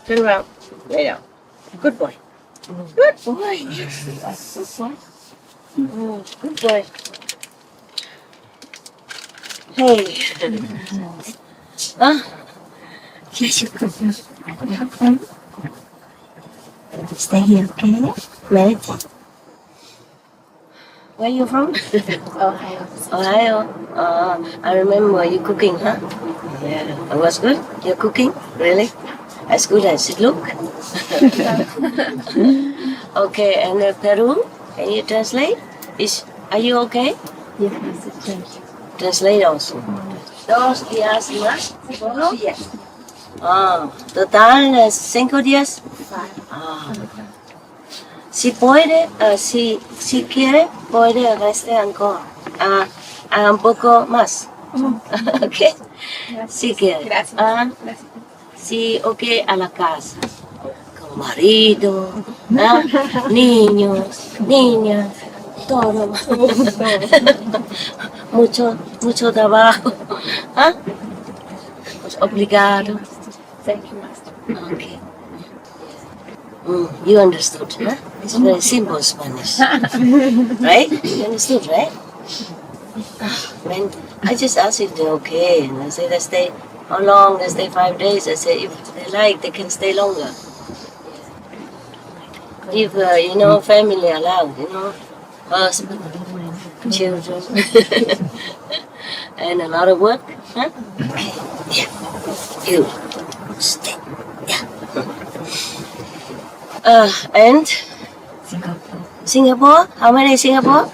Turn around. Lay down. Good boy. Good boy. Yes. Good boy. Good boy. Hey. Huh? Yes, you go. Stay here, okay? Meditate. Where are you from? Ohio. Ohio. I remember you cooking, huh? Yeah. It was good? You're cooking? Really? As good as it look? Okay, and Peru? Can you translate? Are you okay? Yes, thank you. Translate also. 2 días más. ¿Solo? Yes. Total 5 días. Si puede, si quiere, puede restar encore. Un poco más. Ok. Si quiere. Gracias. Sí, ok, a la casa. Con marido, niños, niñas, todo. mucho trabajo. Obrigado. Thank you, Master. Okay. You understood, huh? It's very simple Spanish. Right? You understood, right? When I just asked if they're okay, and I said, how long? They stay 5 days. I said, if they like, they can stay longer. If, family allowed, husband, children, and a lot of work, huh? Okay, yeah. You stay, yeah. And Singapore? How many Singapore?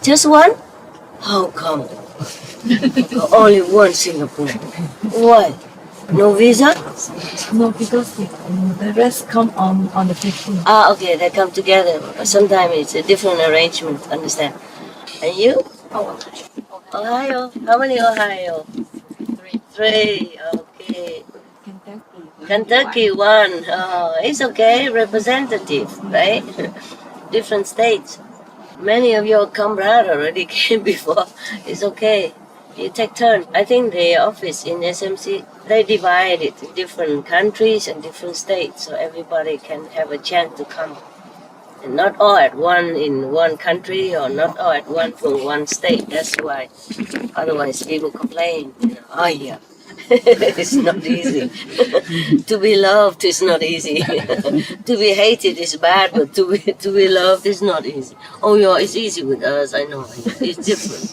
Just one? How come? Only one Singapore. Why? No visa? No, because the rest come on the 15th. Okay, they come together. Sometimes it's a different arrangement, understand? And you? Ohio. How many Ohio? 3. Okay. Kentucky, 1. It's okay, representative, right? Different states. Many of your comrades already came before. It's okay. You take turn. I think the office in SMC, they divide it in different countries and different states, so everybody can have a chance to come. And not all at one in one country, or not all at one from one state. That's why. Otherwise, people complain. Oh yeah. It's not easy. To be loved is not easy. To be hated is bad, but to be loved is not easy. Oh yeah, it's easy with us, I know. It's different.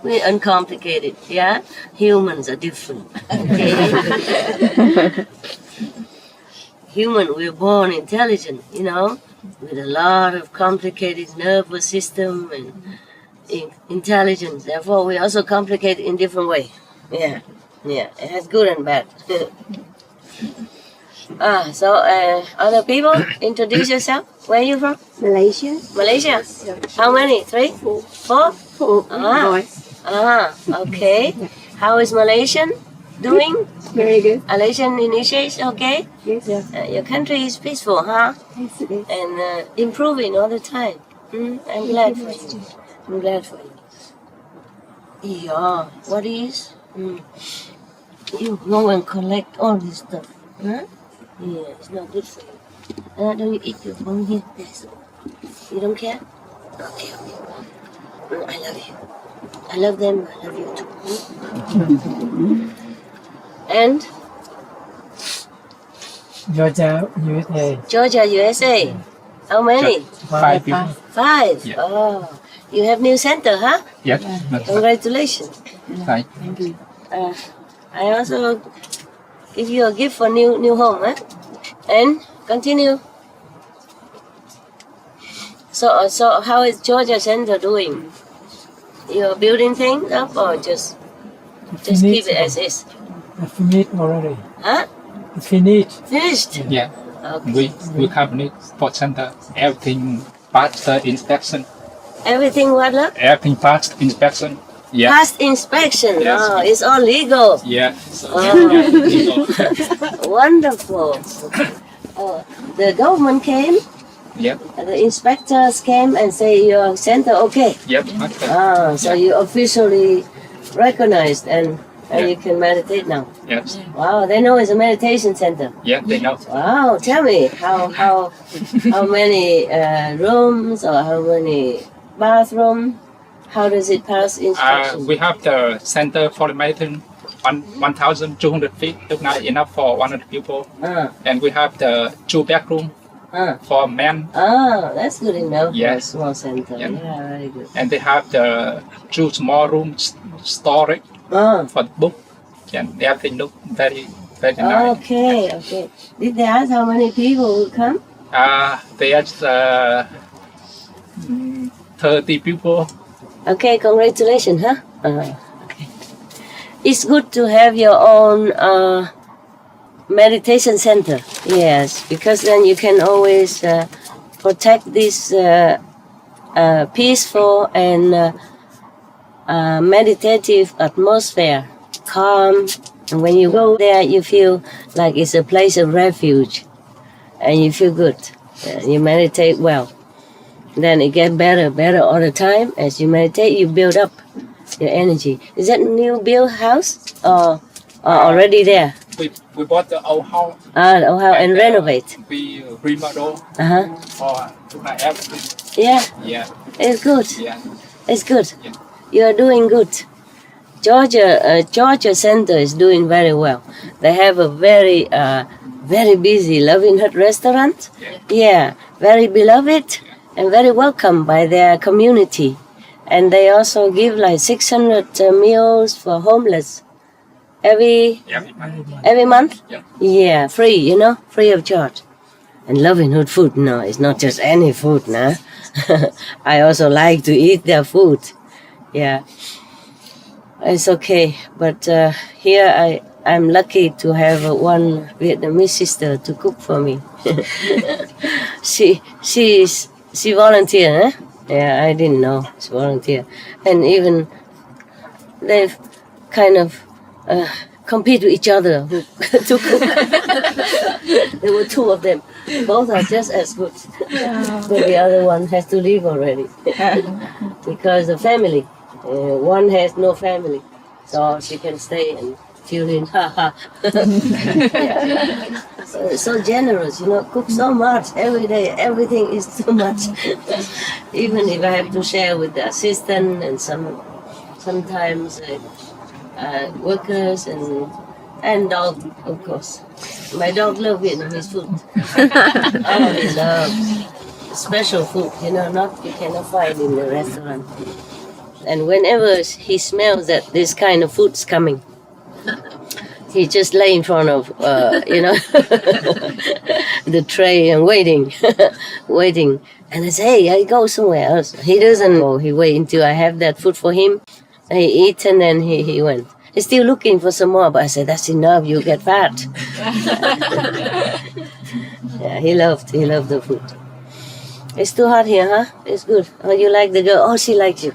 We're uncomplicated, yeah? Humans are different. Okay? Human, we're born intelligent, with a lot of complicated nervous system and intelligence. Therefore, we're also complicated in different way. Yeah. Yeah, it has good and bad. So other people, introduce yourself. Where are you from? Malaysia. Malaysia? How many? 3? 4? 4. Okay. How is Malaysian doing? Very good. Malaysian initiation, okay? Yes. Your country is peaceful, huh? Yes, it is. And improving all the time. I'm glad for you. I'm glad for you. Yeah, what is? You go and collect all this stuff. Huh? Yeah, it's not good for you. Don't you eat your phone here? Yes. You don't care? Okay. I love you. I love them. I love you too. And? Georgia, USA. Georgia, USA. How many? 5 people. 5? Yeah. Oh. You have new center, huh? Yes. Congratulations. Thank you. I also give you a gift for new home, huh? And continue. So how is Georgia Center doing? You're building things up or just keep it as is? Finished already. Huh? Finished. Finished? Yeah. Okay. We complete for center. Everything passed the inspection. Everything what, love? Everything passed inspection. Yeah. Past inspection. Yes. Oh, it's all legal. Yeah. Oh. Wonderful. Oh, the government came. Yep. The inspectors came and say your center okay. Yep. So you officially recognized and And you can meditate now. Yes. Wow, they know it's a meditation center. Yeah, they know. Wow, tell me how many rooms or how many bathroom? How does it pass instruction? We have the center for the meditation, 1,200 feet, look now enough for 100 people. And we have the 2 bedroom for men. Oh, that's good enough. Yes. For a small center. Yeah. Yeah, very good. And they have the 2 small rooms storage for the book. And everything look very nice. Okay. Did they ask how many people will come? There's 30 people. Okay, congratulations, huh? Okay. It's good to have your own meditation center. Yes, because then you can always protect this peaceful and meditative atmosphere, calm. And when you go there, you feel like it's a place of refuge, and you feel good. You meditate well. Then it gets better all the time. As you meditate, you build up your energy. Is that new built house or already there? We bought the old house. The old house and renovate. We remodel for everything. Yeah. Yeah. It's good. Yeah. It's good. Yeah. You are doing good. Georgia Center is doing very well. They have a very busy Loving Hut restaurant. Yeah. Very beloved and very welcome by their community. And they also give like 600 meals for homeless every month. Yeah. Yeah, free, free of charge. And Loving Hut food, no, it's not just any food, nah. I also like to eat their food. Yeah. It's okay, but here I'm lucky to have one Vietnamese sister to cook for me. She volunteered, eh? Yeah, I didn't know she volunteered, and even they've kind of compete with each other to cook. There were 2 of them. Both are just as good, but the other one has to leave already because the family. One has no family, so she can stay and tune in. Yeah. So generous, cook so much every day. Everything is too much. Even if I have to share with the assistant and sometimes workers and dog, of course. My dog loves Vietnamese food. Oh, he loves special food. You cannot find in the restaurant. And whenever he smells that this kind of food's coming, he just lay in front of, the tray and waiting. And I say, hey, I go somewhere else. He doesn't go. He wait until I have that food for him. He eats and then he went. He's still looking for some more, but I said, that's enough. You get fat. Yeah, he loved the food. It's too hot here, huh? It's good. Oh, you like the girl? Oh, she likes you.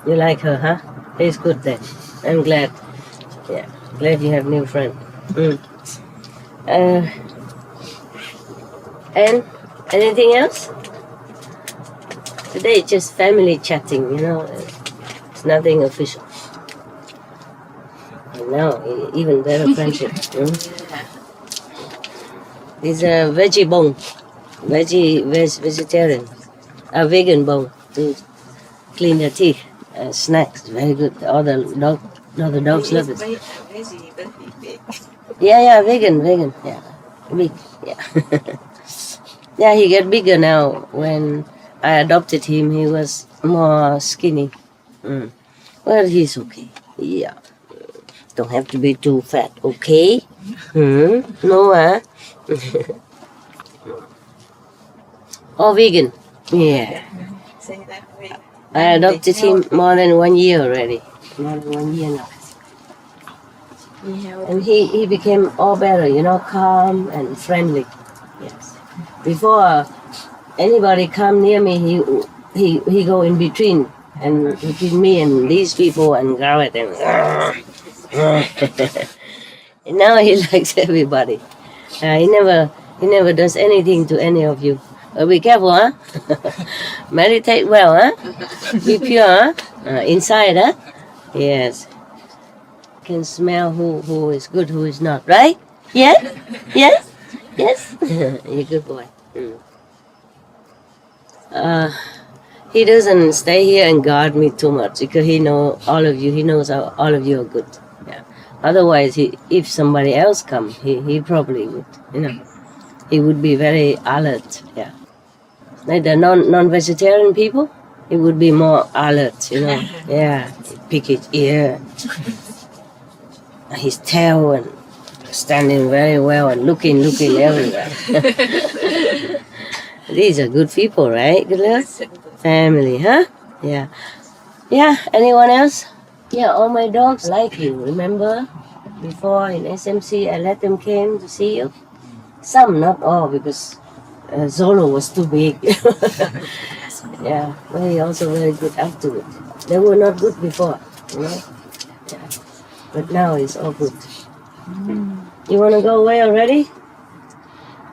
You like her, huh? It's good then. I'm glad. Yeah, glad you have new friend. And anything else? Today it's just family chatting, It's nothing official. And now, even better friendship. It's a veggie bone, vegetarian, a vegan bone to clean their teeth. Snacks, very good. All the dogs love it. Yeah, vegan. Yeah, big. Yeah, yeah. He get bigger now. When I adopted him, he was more skinny. Well, he's okay. Yeah, don't have to be too fat. Okay. No, huh? Oh, vegan. Yeah. I adopted him more than 1 year already. More than 1 year now. And he became all better, calm and friendly. Yes. Before anybody come near me, he go in between me and these people and growl at them. And now he likes everybody. He never does anything to any of you. Be careful, huh? Meditate well, huh? Be pure, huh? Inside, huh? Yes. Can smell who is good, who is not, right? Yes? Yes? Yes? You're a good boy. He doesn't stay here and guard me too much because he know all of you. He knows all of you are good. Yeah. Otherwise, if somebody else come, he probably would. He would be very alert. Yeah. Like the non-vegetarian people, he would be more alert. Yeah. Pick his ear, his tail, and standing very well and looking everywhere. These are good people, right? Good luck. Family, huh? Yeah. Yeah, anyone else? Yeah, all my dogs like you, remember? Before in SMC, I let them came to see you. Some, not all, because Zolo was too big. Yeah, but he also very good afterward. They were not good before, Yeah. But now it's all good. You want to go away already?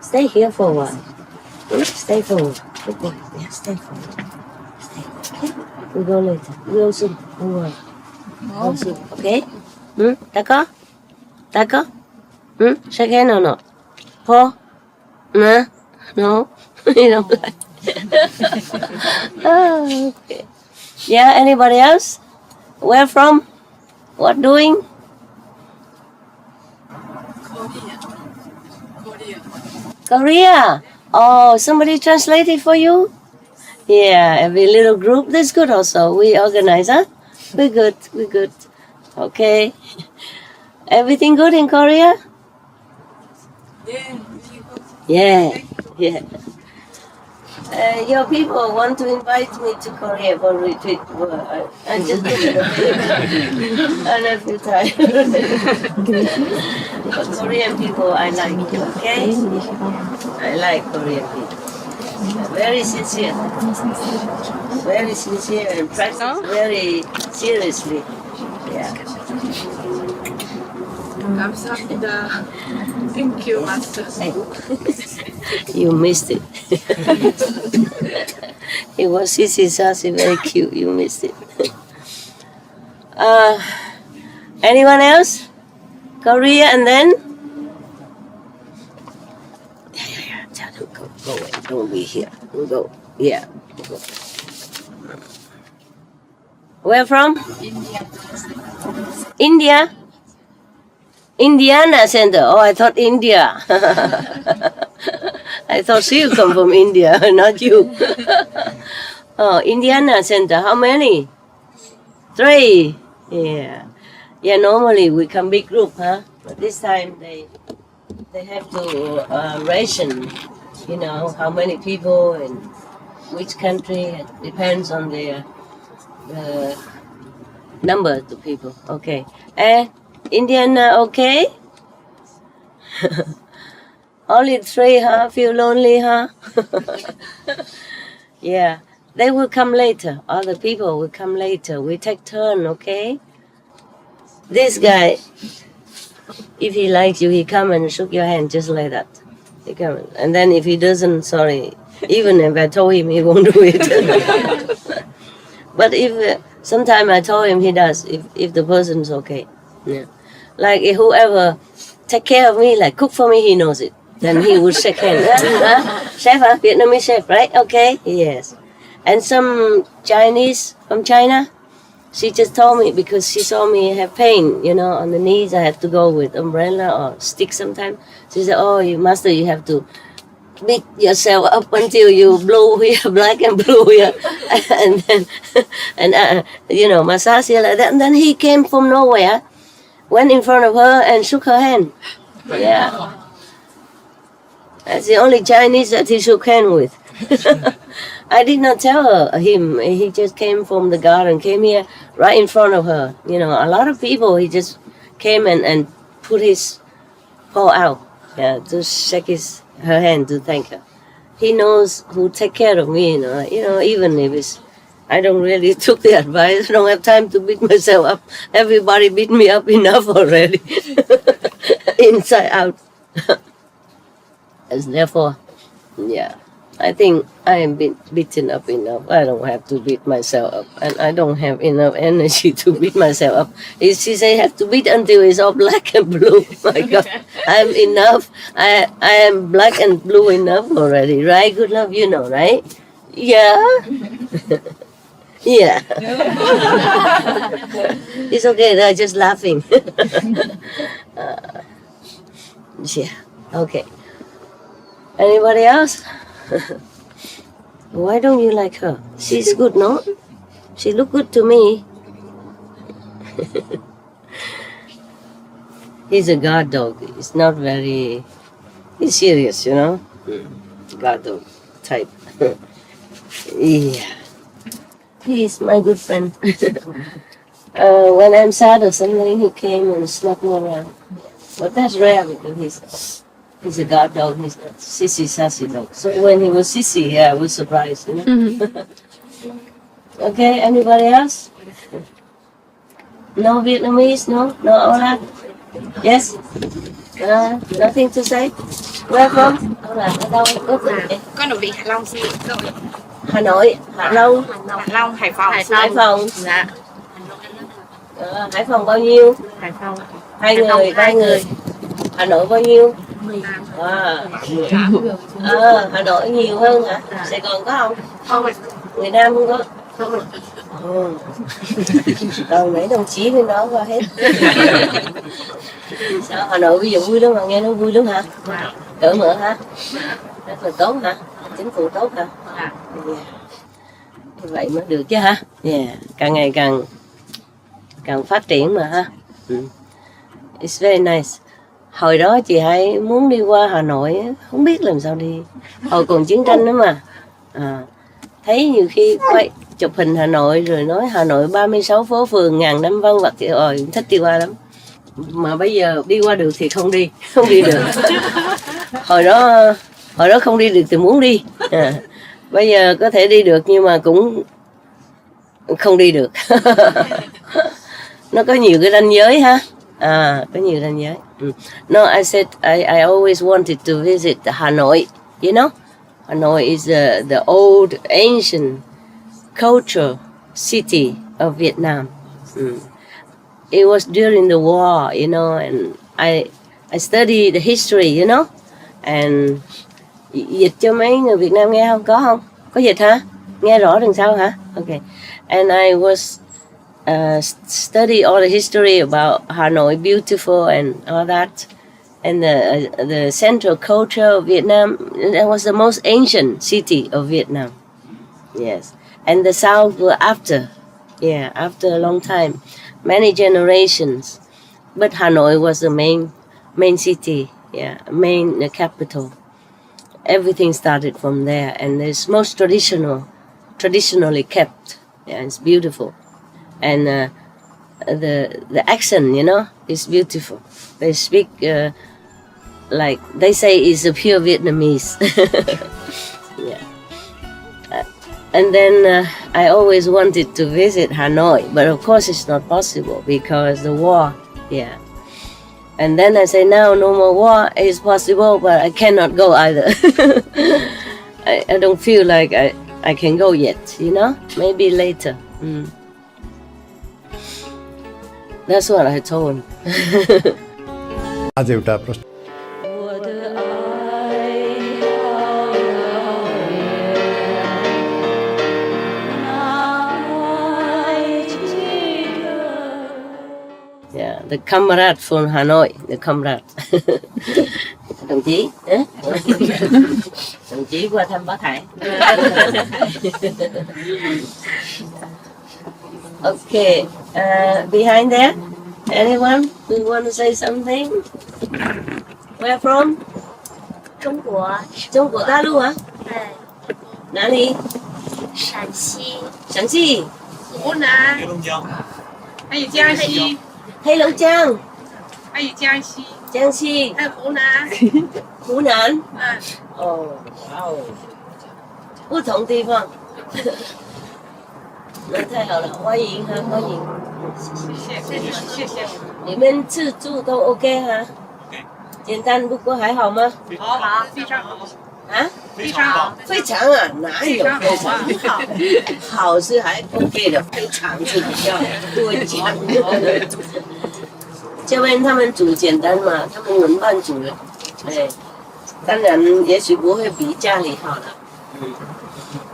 Stay here for a while. Stay for a while. Good boy. Yeah, stay for a while. Stay. Okay? We go later. We go soon. Don't worry. Go soon. Okay? D'accord? D'accord? Shake hand or not? Paul? No? No? You don't like Oh, okay. Yeah, anybody else? Where from? What doing? Korea. Oh, somebody translated for you? Yeah, every little group. That's good also. We organize, huh? We're good. Okay. Everything good in Korea? Yeah. Your people want to invite me to Korea for retreat. I just look at the video. I love you, Thai. But Korean people, I like, okay? I like Korean people. Very sincere and practice very seriously. Yeah. Thank you, Master. You missed it. It was Sissy Sassy, very cute. You missed it. Anyone else? Korea and then? Yeah. Tell them go away. Don't be here. We'll go. Yeah. We'll go. Where from? India. Indiana Center. Oh, I thought India. I thought she would come from India, not you. Oh, Indiana Center. How many? 3. Yeah. Yeah, normally we come big group, huh? But this time they have to ration, how many people and which country. It depends on their number of people. Okay. Indiana, okay? Only 3, huh? Feel lonely, huh? Yeah. They will come later. Other people will come later. We take turn, okay? This guy, if he likes you, he come and shook your hand just like that. He come, and then if he doesn't, sorry. Even if I told him, he won't do it. But if sometime I told him, he does. If the person's okay. Yeah. Like whoever take care of me, like cook for me, he knows it. Then he would shake hands. Chef, Vietnamese chef, right? Okay, yes. And some Chinese from China, she just told me because she saw me have pain, on the knees. I have to go with umbrella or stick sometimes. She said, "Oh, master, you have to beat yourself up until you blow here, black and blue here, and then massage here like that." And then he came from nowhere, went in front of her and shook her hand. Yeah. That's the only Chinese that he shook hand with. I did not tell him. He just came from the garden, came here right in front of her. A lot of people, he just came and put his paw out, to shake her hand to thank her. He knows who take care of me, even if it's, I don't really took the advice. I don't have time to beat myself up. Everybody beat me up enough already. Inside out. And therefore, yeah. I think I am beaten up enough. I don't have to beat myself up, and I don't have enough energy to beat myself up. She say have to beat until it's all black and blue. My God, I'm enough. I am black and blue enough already, right? Good love, you know, right? Yeah. Yeah. It's okay. They're just laughing. Yeah. Okay. Anybody else? Why don't you like her? She's good, no? She look good to me. He's a guard dog. He's not very... He's serious, you know? Guard dog type. Yeah. He's my good friend. When I'm sad or something, he came and snuck me around. But that's rare because he's a guard dog. He's not sissy, sassy dog. So when he was sissy, yeah, I was surprised. You know? Okay, anybody else? No Vietnamese? No? No Ola? Yes? Nothing to say? Where from? Ola, ở đâu? Con ở Vịnh Hạ Long xin rồi. Hà Nội, Hạ Long, Hạ Long, Hải Phòng. Hải Phòng. Dạ. Hải Phòng bao nhiêu? Hải Phòng. Hai người, ba người. Hà Nội bao nhiêu? Hà Nội nhiều hơn hả? Sài Gòn có không? Không ạ. Người Nam không có? Không ạ. Đầu mấy đồng chí bên đó qua hết. Sao Hà Nội bây giờ vui lắm mà, nghe nó vui lắm hả? Cởi mở hả? Rất là tốt hả? Chính phủ tốt hả? Yeah. Như vậy mới được chứ hả? Yeah. Càng ngày càng phát triển mà ha. It's very nice. Hồi đó chị hay muốn đi qua Hà Nội, không biết làm sao đi. Hồi còn chiến tranh nữa mà. Thấy nhiều khi quay chụp hình Hà Nội rồi nói Hà Nội 36 phố phường ngàn năm văn vật thì thích đi qua lắm. Mà bây giờ đi qua được thì không đi được. Hồi đó không đi được thì muốn đi. Bây giờ có thể đi được nhưng mà cũng không đi được. Nó có nhiều cái ranh giới ha. Có nhiều ranh giới. No, I said I always wanted to visit Hanoi. You know, Hanoi is the old ancient culture city of Vietnam. It was during the war, you know, and I studied the history, you know, and dịch cho mấy người Việt Nam nghe không? Có không? Có dịch hả? Nghe rõ đằng sau hả? Okay. And I was study all the history about Hanoi, beautiful and all that, and the central culture of Vietnam. That was the most ancient city of Vietnam. Yes, and the south were after. Yeah, after a long time, many generations. But Hanoi was the main city. Yeah, main capital. Everything started from there, and it's most traditionally kept. Yeah, it's beautiful, and the accent, you know, is beautiful. They speak like they say it's a pure Vietnamese. Yeah, and then I always wanted to visit Hanoi, but of course it's not possible because the war. Yeah. And then I say, now no more war is possible, but I cannot go either. I don't feel like I can go yet, you know? Maybe later. That's what I told him. आज एउटा प्रश्न Yeah, the comrade from Hanoi, the comrade. Đồng chí, đồng chí qua thăm bác Hải. Okay, behind there, anyone who want to say something? Where from? 中国，中国大陆啊？对，哪里？陕西，陕西。湖南，还有江西，黑龙江。还有江西，江西。还有湖南，湖南。哦，哇哦，不同地方。那太好了，欢迎哈，欢迎。谢谢。你们吃住都 OK 哈？简单不过还好吗？好，非常好。啊？非常非常啊，哪有非常好？好是还 OK 的，非常是比较多讲。这边他们煮简单嘛，他们轮班煮的，哎，当然也许不会比家里好了，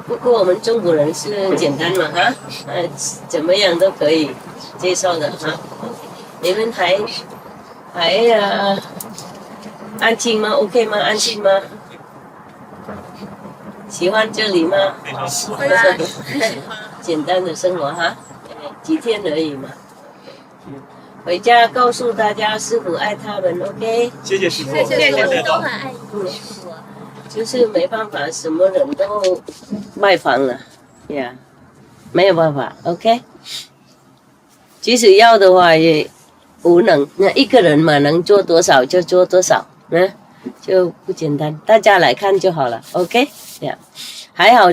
不过我们中国人是简单嘛哈，怎么样都可以接受的哈。你们还安静吗 ？OK 吗？安静吗？喜欢这里吗？喜欢。简单的生活哈，几天而已嘛。回家告诉大家师父爱他们 ，OK？ 谢谢师傅，我们都很爱你，师傅。就是没办法，什么人都拜访了，呀，没有办法 ，OK？ 即使要的话也无能，那一个人嘛，能做多少就做多少，就不简单，大家来看就好了 ，OK？ 呀，还好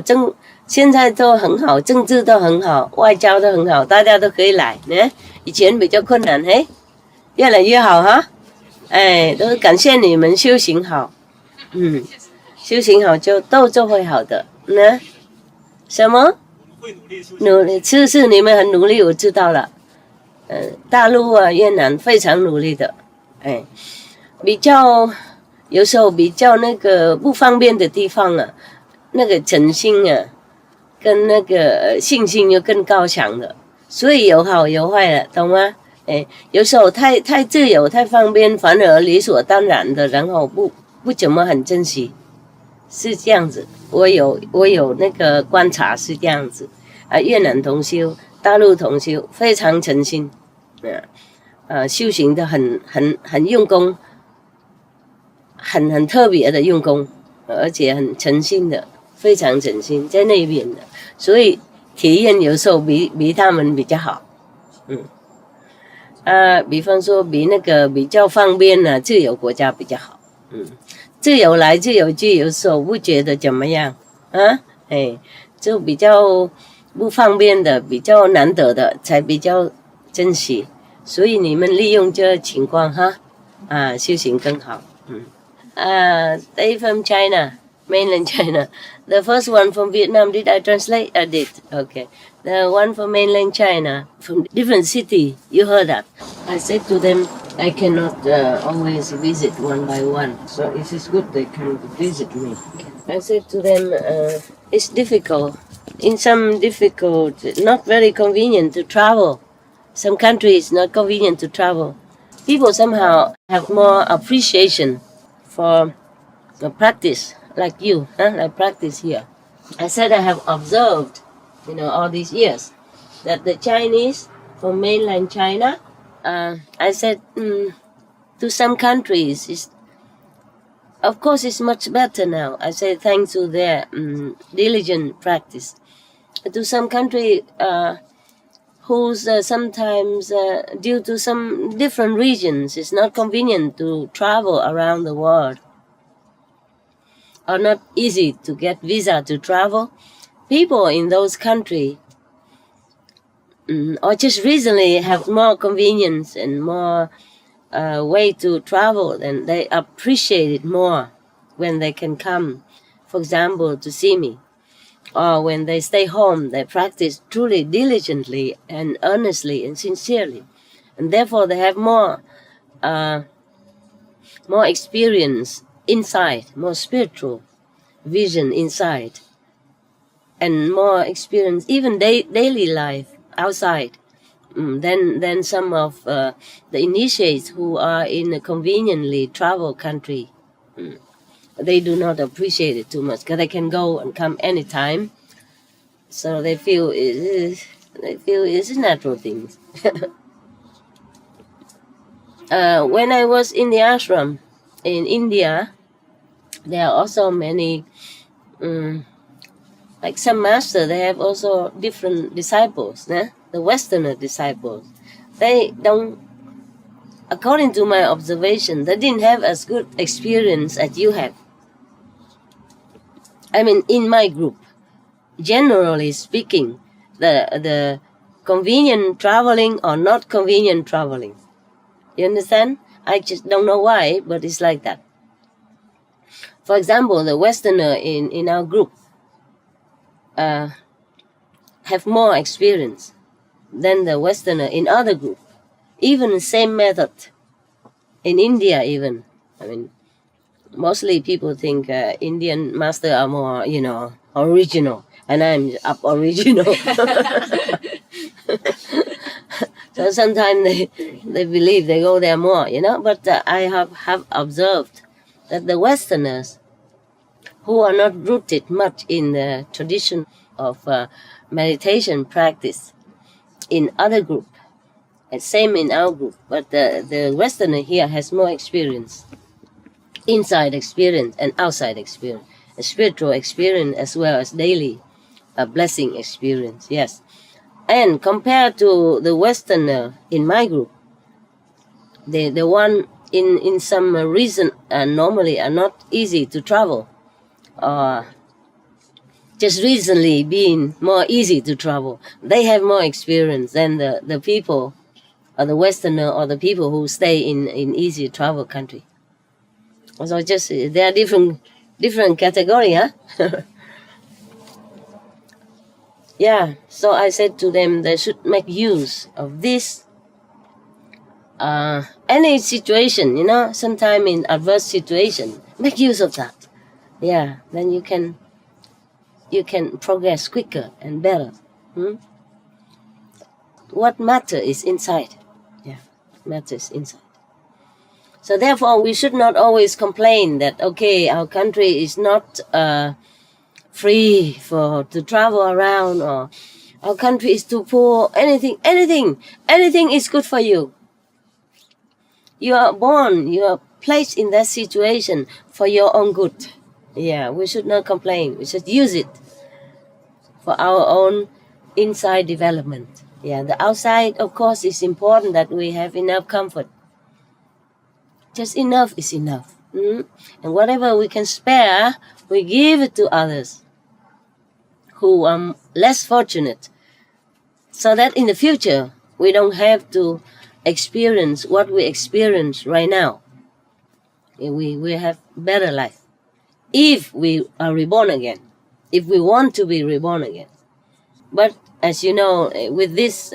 现在都很好，政治都很好，外交都很好，大家都可以来呢。以前比较困难，越来越好哈，都是感谢你们修行好，修行好就会好的，什么？努力是你们很努力，我知道了。大陆啊，越南非常努力的，比较有时候比较那个不方便的地方啊，那个诚心啊，跟那个信心又更高强的，所以有好有坏的，懂吗？有时候太自由太方便，反而理所当然的，然后不怎么很珍惜，是这样子。我有那个观察是这样子啊，越南同修、大陆同修非常诚心，修行的很用功，很特别的用功，而且很诚心的，非常诚心在那边的，所以体验有时候比他们比较好，比方说比那个比较方便的自由国家比较好，自由来自由去，有时候不觉得怎么样啊，就比较不方便的，比较难得的才比较珍惜，所以你们利用这情况哈，修行更好，They from China, mainland China. The first one from Vietnam, did I translate? I did. Okay. The one from mainland China, from different city, you heard that. I said to them, I cannot always visit one by one, so it is good they can visit me. I said to them, it's difficult. In some difficult, not very convenient to travel. Some countries not convenient to travel. People somehow have more appreciation for the practice, like you, like practice here. I said I have observed, all these years, that the Chinese from mainland China, I said, to some countries, of course it's much better now. I say thanks to their diligent practice. To some country whose sometimes, due to some different regions, it's not convenient to travel around the world, or not easy to get visa to travel. People in those countries, or just recently have more convenience and more way to travel, and they appreciate it more when they can come, for example, to see me. Or when they stay home, they practice truly diligently and earnestly and sincerely. And therefore they have more experience inside, more spiritual vision inside, and more experience even daily life outside than some of the initiates who are in a conveniently travel country. They do not appreciate it too much because they can go and come anytime, so they feel it's a natural thing. When I was in the ashram in India, there are also many, like some master, they have also different disciples. The Westerner disciples, they don't. According to my observation, they didn't have as good experience as you have. I mean, in my group, generally speaking, the convenient traveling or not convenient traveling. You understand? I just don't know why, but it's like that. For example, the Westerner in our group have more experience than the Westerner in other group. Even the same method. In India even. I mean, mostly people think Indian masters are more, original. And I'm up-original. So sometimes they believe they go there more, But I have observed that the Westerners who are not rooted much in the tradition of meditation practice in other group, and same in our group, but the Westerner here has more experience, inside experience and outside experience, a spiritual experience as well as daily blessing experience, yes. And compared to the Westerner in my group, the one in some reason normally are not easy to travel, just recently being more easy to travel, they have more experience than the people, or the Westerner, or the people who stay in easy travel country. So just they are different category, huh? Yeah. So I said to them they should make use of this. Any situation, sometime in adverse situation, make use of that. Yeah. Then you can progress quicker and better. What matter is inside. Yeah, matters inside. So therefore, we should not always complain that, okay, our country is not free to travel around, or our country is too poor. Anything is good for you. You are born, you are placed in that situation for your own good. Yeah, we should not complain. We should use it for our own inside development. Yeah, the outside, of course, is important that we have enough comfort. Just enough is enough. And whatever we can spare, we give it to others who are less fortunate, so that in the future, we don't have to experience what we experience right now. We have better life. If we are reborn again, if we want to be reborn again. But as you know, with this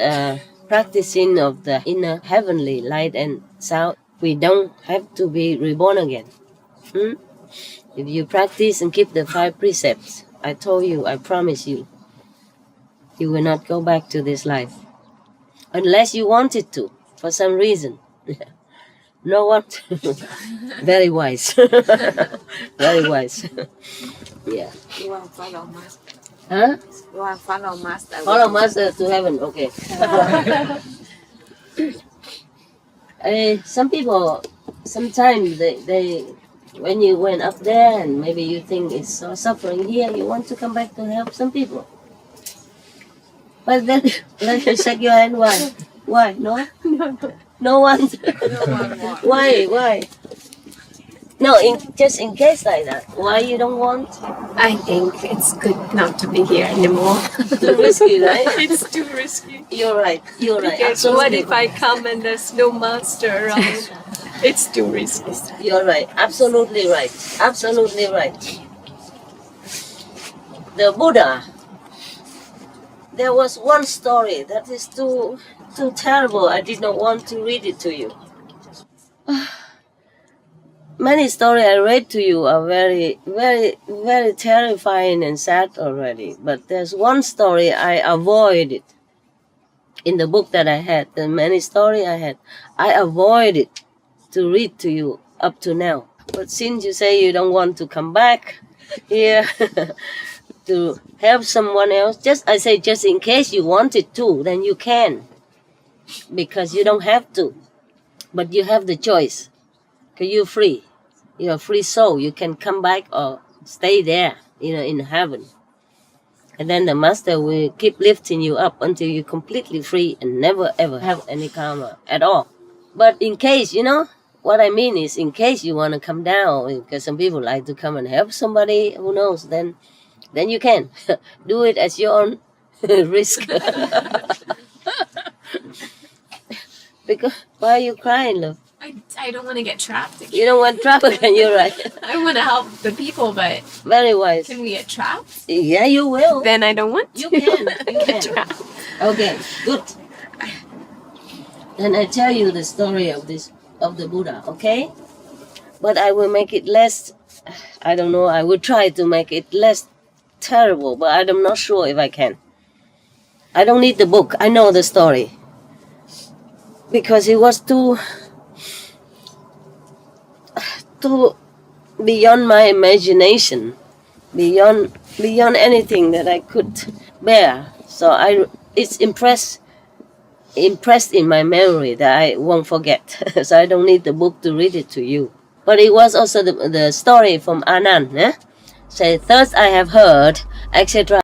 practicing of the inner heavenly light and sound, we don't have to be reborn again. If you practice and keep the 5 precepts, I told you, I promise you, you will not go back to this life. Unless you wanted to, for some reason. No one. Very wise. Very wise. Yeah. You want to follow master? Huh? You want to follow master? Follow master to heaven, okay. Some people, sometimes they when you went up there and maybe you think it's so suffering here, you want to come back to help some people. But then let me shake your hand. Why? Why? No? No one. Why? No, just in case like that. Why you don't want? I think it's good not to be here anymore. Too risky, right? It's too risky. You're right. Because what if I come and there's no master around? It's too risky. You're right. Absolutely right. Absolutely right. The Buddha. There was one story that is too terrible. I did not want to read it to you. Many stories I read to you are very, very, very terrifying and sad already. But there's one story I avoided in the book that I had. The many stories I had, I avoided to read to you up to now. But since you say you don't want to come back here to help someone else, I say just in case you wanted to, then you can. Because you don't have to. But you have the choice. Because you're free. You're a free soul. You can come back or stay there, in heaven. And then the master will keep lifting you up until you're completely free and never ever have any karma at all. But in case, what I mean is in case you want to come down, because some people like to come and help somebody, who knows, then you can. Do it at your own risk. Because, why are you crying, love? I don't want to get trapped again. You don't want trouble, can you? Right? I want to help the people, but Very wise. can we get trapped? Yeah, you will. Then I don't want You to. can. You get can. trapped. Okay, good. Then I tell you the story of the Buddha, okay? But I will make it less. I don't know. I will try to make it less terrible, but I'm not sure if I can. I don't need the book. I know the story because it was too beyond my imagination, beyond anything that I could bear. So it's impressed in my memory that I won't forget. So I don't need the book to read it to you. But it was also the story from Anand. Say, thus I have heard, etc.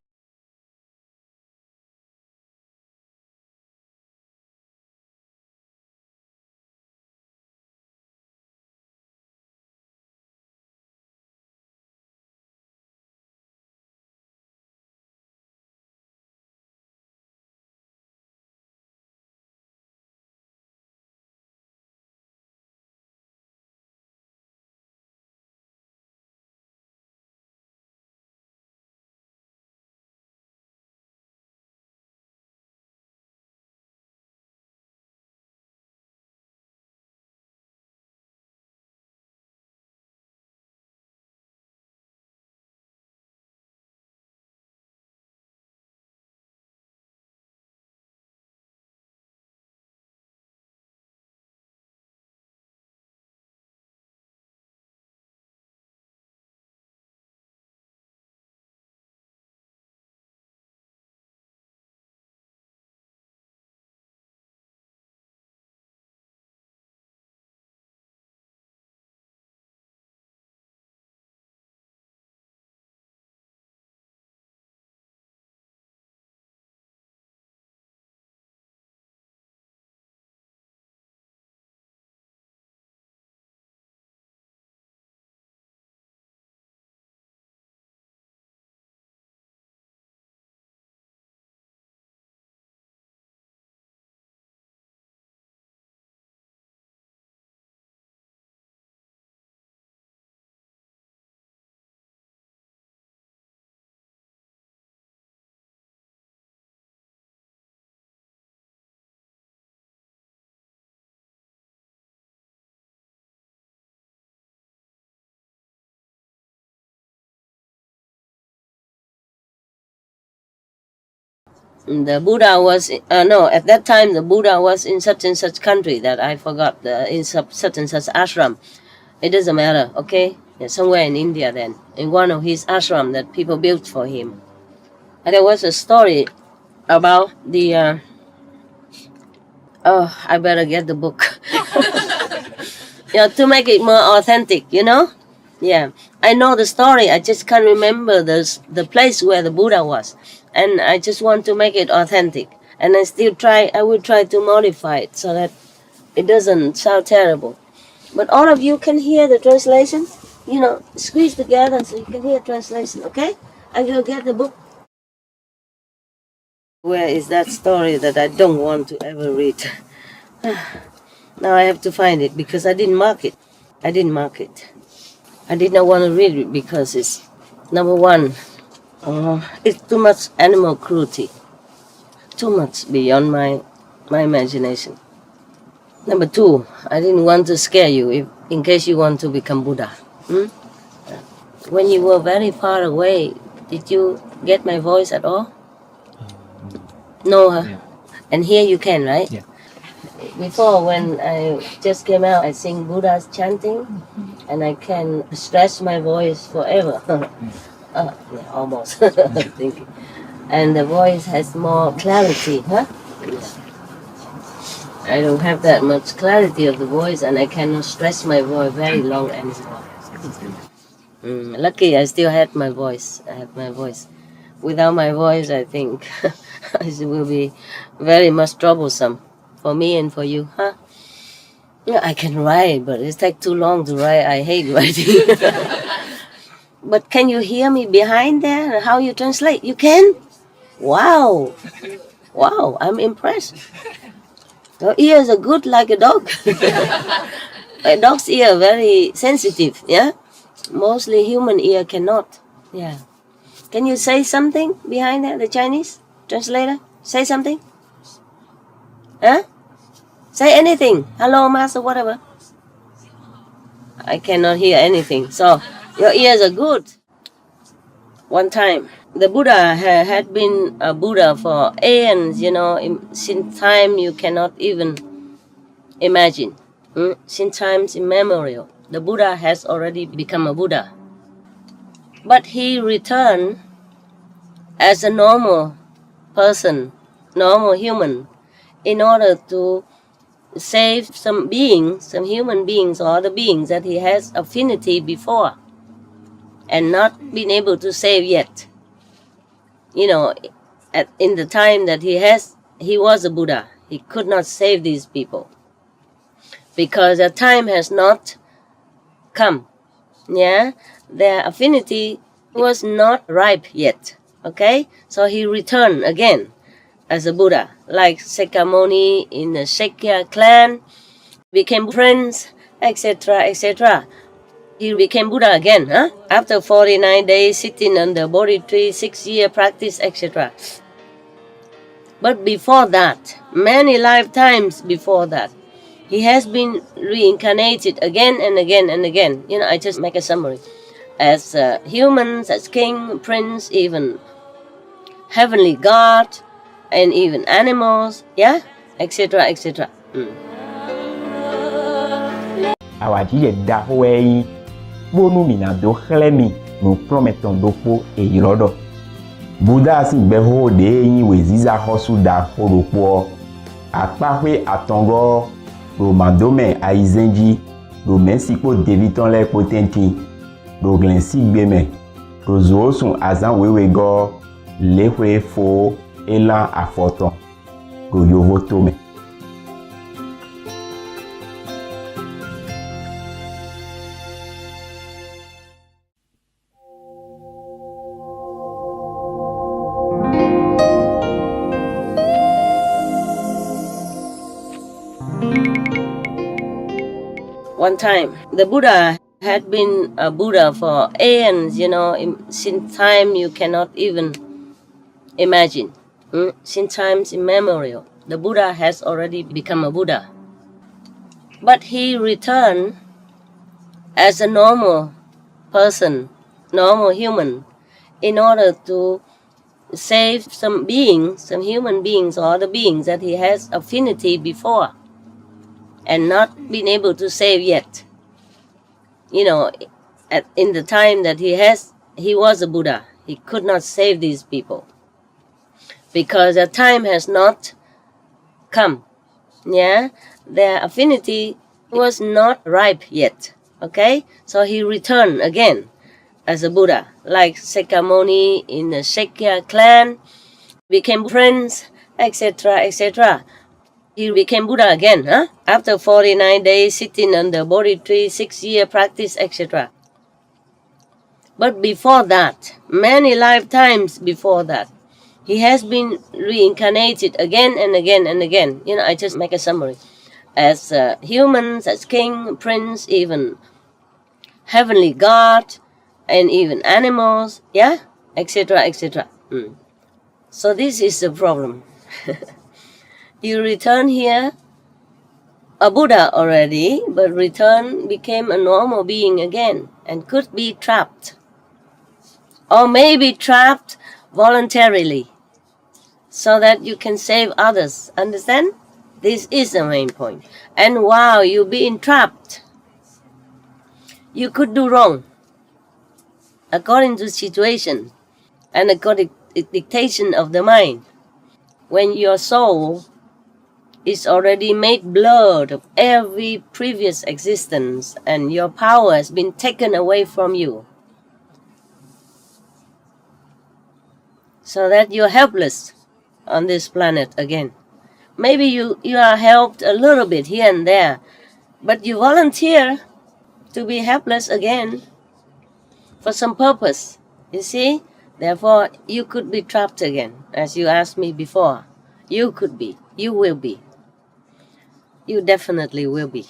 The Buddha was no, at that time the Buddha was in such and such country that I forgot, in such and such ashram. It doesn't matter, okay? Yeah, somewhere in India then, in one of his ashram that people built for him. And there was a story about the oh, I better get the book. To make it more authentic, Yeah, I know the story. I just can't remember the place where the Buddha was, and I just want to make it authentic. And I will try to modify it so that it doesn't sound terrible. But all of you can hear the translation. Squeeze together so you can hear translation. Okay, I will get the book. Where is that story that I don't want to ever read? Now I have to find it because I didn't mark it. I did not want to read it because it's, number one, it's too much animal cruelty. Too much beyond my imagination. Number two, I didn't want to scare you in case you want to become Buddha. When you were very far away, did you get my voice at all? No, huh? Yeah. And here you can, right? Yeah. Before, when I just came out, I sing Buddha's chanting, and I can stretch my voice forever. Yeah, almost. Thinking. And the voice has more clarity, huh? I don't have that much clarity of the voice, and I cannot stretch my voice very long anymore. Lucky I still had my voice. I have my voice. Without my voice, I think it will be very much troublesome for me and for you, huh? Yeah, I can write, but it takes too long to write. I hate writing. But can you hear me behind there? How you translate? You can? Wow. Wow, I'm impressed. Your ears are good like a dog. A dog's ear very sensitive, yeah? Mostly human ear cannot. Yeah. Can you say something behind that, the Chinese translator? Say something? Huh? Say anything. Hello, master, whatever. I cannot hear anything. So, your ears are good. One time, the Buddha had been a Buddha for aeons, since time you cannot even imagine. Since times immemorial, the Buddha has already become a Buddha. But he returned as a normal person, normal human, in order to save some beings, some human beings or other beings that he has affinity before and not been able to save yet. In the time that he was a Buddha, he could not save these people because the time has not come. Yeah, their affinity was not ripe yet. Okay, so he returned again as a Buddha, like Sakyamuni in the Shakya clan, became prince, etc., etc. He became Buddha again, after 49 days sitting on the Bodhi tree, 6-year practice, etc. But before that, many lifetimes before that, he has been reincarnated again and again and again. I just make a summary. As humans, as king, prince, even heavenly God, and even animals, yeah, etc., etc. Awajie da hoei bonu mina do khlemi no prometon do po eyirodo. Buddha si gbe ho de yin we ziza hosu da horopo. Apahwe atongo ro mandome aizenji ro mesipo deviton le potenti ro glensi gbeme ro zo sun azan wewe go lehwe fo elan afoton ro yovo tome. One time, the Buddha had been a Buddha for aeons, since time you cannot even imagine. Since times immemorial, the Buddha has already become a Buddha. But he returned as a normal person, normal human, in order to save some beings, some human beings or other beings that he has affinity before and not been able to save yet. In the time that he was a Buddha, he could not save these people because the time has not come. Yeah, their affinity was not ripe yet. Okay, so he returned again as a Buddha, like Sakyamuni in the Shakya clan, became prince, etc., etc. He became Buddha again, after 49 days sitting on the Bodhi tree, 6-year practice, etc. But before that, many lifetimes before that, he has been reincarnated again and again and again. I just make a summary. As humans, as king, prince, even heavenly God, and even animals, yeah, etc., etc. So this is the problem. You return here, a Buddha already, but return became a normal being again and could be trapped. Or maybe trapped voluntarily so that you can save others. Understand? This is the main point. And while you're being trapped, you could do wrong according to the situation and according to the dictation of the mind. When your soul is already made blood of every previous existence and your power has been taken away from you, so that you're helpless on this planet again. Maybe you are helped a little bit here and there, but you volunteer to be helpless again for some purpose, you see? Therefore, you could be trapped again, as you asked me before. You could be, you will be. you definitely will be.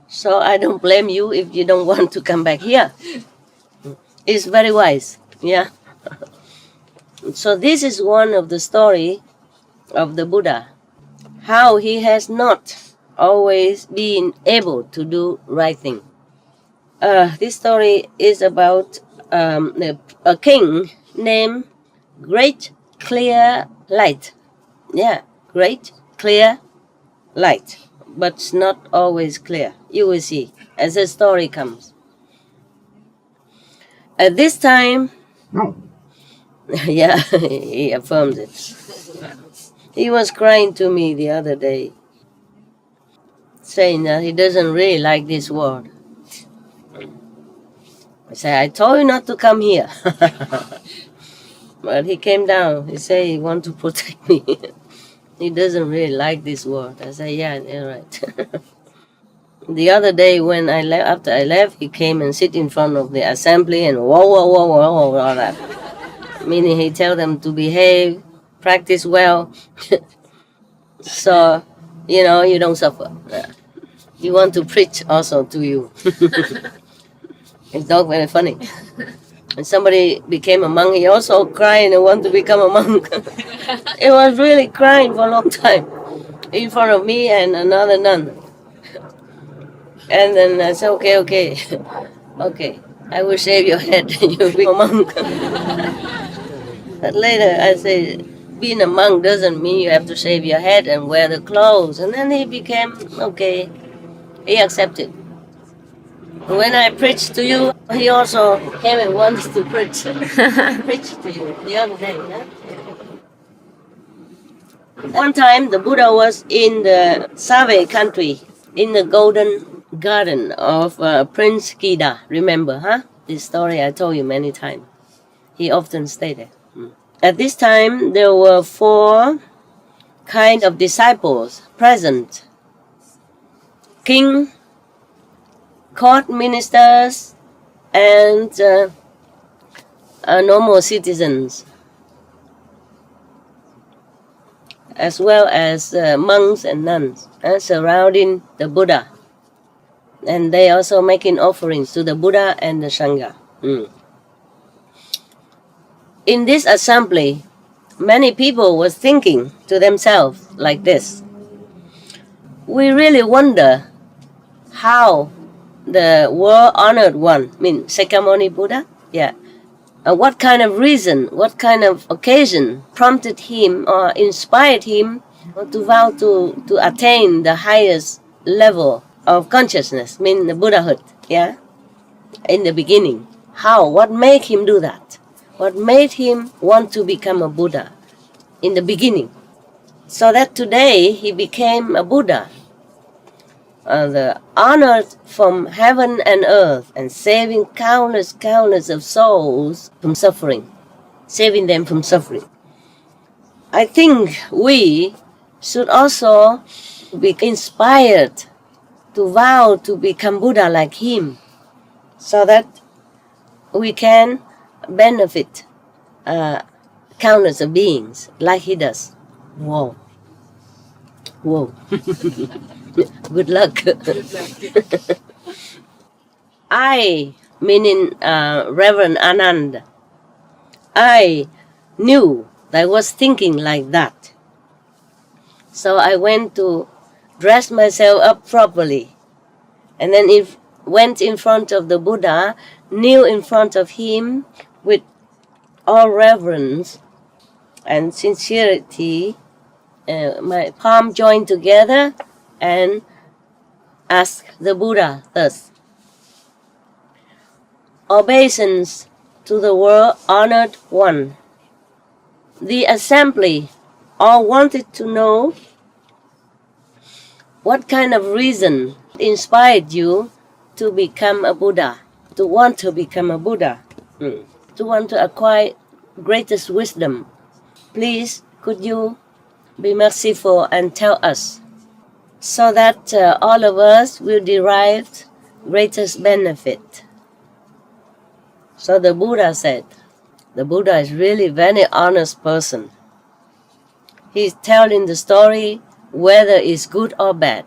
So I don't blame you if you don't want to come back here. It's very wise, yeah. So this is one of the story of the Buddha, how he has not always been able to do right thing. This story is about a king named Great Clear Light. Yeah, Great Clear Light, but it's not always clear. You will see as the story comes. At this time, yeah, he affirmed it. He was crying to me the other day, saying that he doesn't really like this world. I said, I told you not to come here. But he came down. He said he wants to protect me. He doesn't really like this world. I said, yeah, you're right. The other day when I left, after I left, he came and sit in front of the assembly and whoa, all that. Meaning he tell them to behave, practice well. So, you don't suffer. He want to preach also to you. It's not very funny. And somebody became a monk, he also crying and want to become a monk. It was really crying for a long time in front of me and another nun. And then I said, okay, I will shave your head and you'll be a monk. But later I said, being a monk doesn't mean you have to shave your head and wear the clothes. And then he became, okay, he accepted. When I preached to you, he also came and wanted to preach to you the other day. Huh? One time, the Buddha was in the Save country, in the golden garden of Prince Gida. Remember, huh? This story I told you many times. He often stayed there. At this time, there were 4 kind of disciples present. King, court ministers, and normal citizens, as well as monks and nuns surrounding the Buddha. And they also making offerings to the Buddha and the Sangha. In this assembly, many people were thinking to themselves like this. We really wonder how the world-honored one, Sakyamuni Buddha, what kind of reason, what kind of occasion prompted him or inspired him to vow to attain the highest level of consciousness, the Buddhahood, in the beginning. How? What made him do that? What made him want to become a Buddha in the beginning? So that today he became a Buddha. The honored from heaven and earth and saving countless of souls from suffering, saving them from suffering. I think we should also be inspired to vow to become Buddha like him, so that we can benefit countless of beings like he does. Whoa. Good luck. I, meaning Reverend Anand, I knew that I was thinking like that. So I went to dress myself up properly. And then went in front of the Buddha, kneel in front of him with all reverence and sincerity, my palm joined together, and ask the Buddha thus. Obeisance to the world-honored one. The assembly all wanted to know what kind of reason inspired you to become a Buddha, to want to become a Buddha, to want to acquire greatest wisdom. Please, could you be merciful and tell us, so that all of us will derive greatest benefit. So the Buddha said, the Buddha is really very honest person. He's telling the story whether it's good or bad.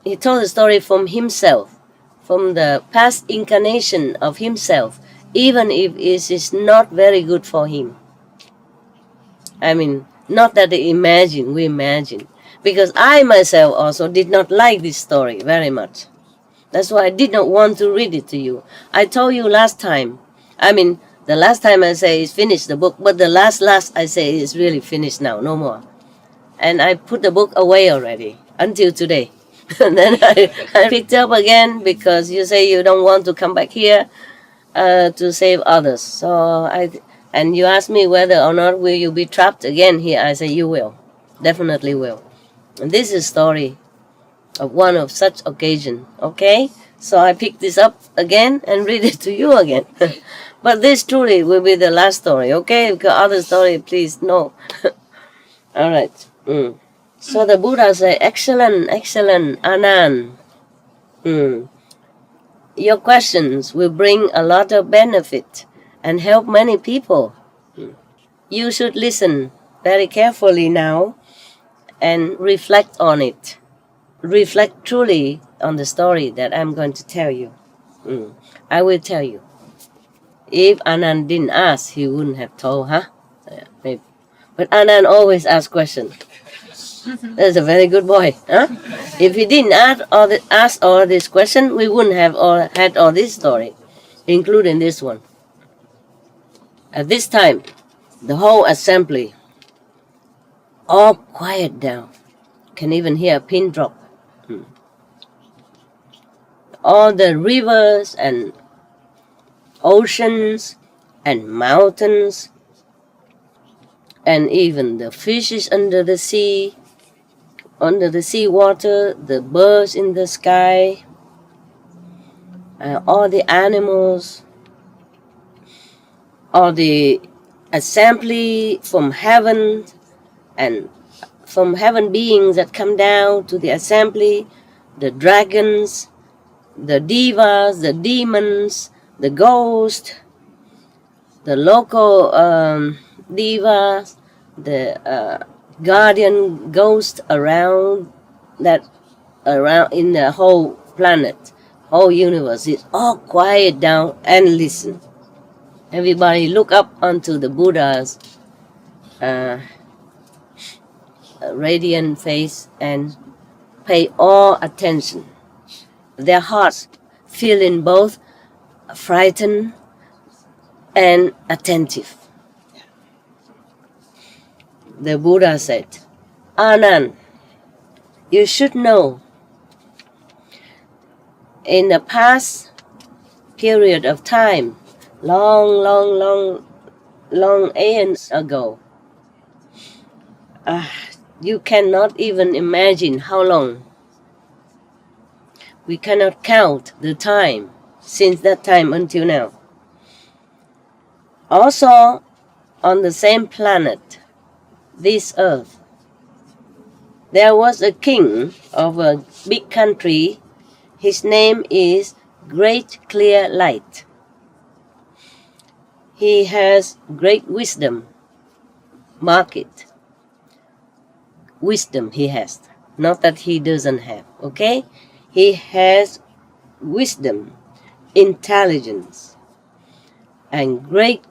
he told the story from himself, from the past incarnation of himself, even if it is not very good for him. I mean, not that we imagine. Because I myself also did not like this story very much. That's why I did not want to read it to you. I told you last time. I mean, the last time I say is finish the book, but the last I say is really finished now, no more. And I put the book away already until today. And then I picked up again because you say you don't want to come back here to save others. And you ask me whether or not will you be trapped again here. I say you will, definitely will. And this is a story of one of such occasion. Okay, so I picked this up again and read it to you again. But this truly will be the last story. Okay, because other story, please no. All right. So the Buddha said, excellent, Anand. Your questions will bring a lot of benefit and help many people. You should listen very carefully now and reflect on it. Reflect truly on the story that I'm going to tell you. I will tell you. If Anand didn't ask, he wouldn't have told, huh? Maybe. But Anand always asks questions. That's a very good boy, huh? If he didn't ask all these questions, we wouldn't have had all this story, including this one. At this time, the whole assembly, all quiet down. Can even hear a pin drop. All the rivers and oceans and mountains and even the fishes under the sea water, the birds in the sky, all the animals, all the assembly from heaven and from heaven beings that come down to the assembly, the dragons, the devas, the demons, the ghosts, the local devas, the guardian ghosts around in the whole planet, whole universe. It's all quiet down and listen. Everybody look up onto the Buddha's radiant face and pay all attention. Their hearts feeling both frightened and attentive. The Buddha said, Anand, you should know, in the past period of time, long aeons ago, you cannot even imagine how long. We cannot count the time since that time until now. Also, on the same planet, this earth, there was a king of a big country. His name is Great Clear Light. He has great wisdom. Mark it. Wisdom he has. Not that he doesn't have, okay? He has wisdom, intelligence, and great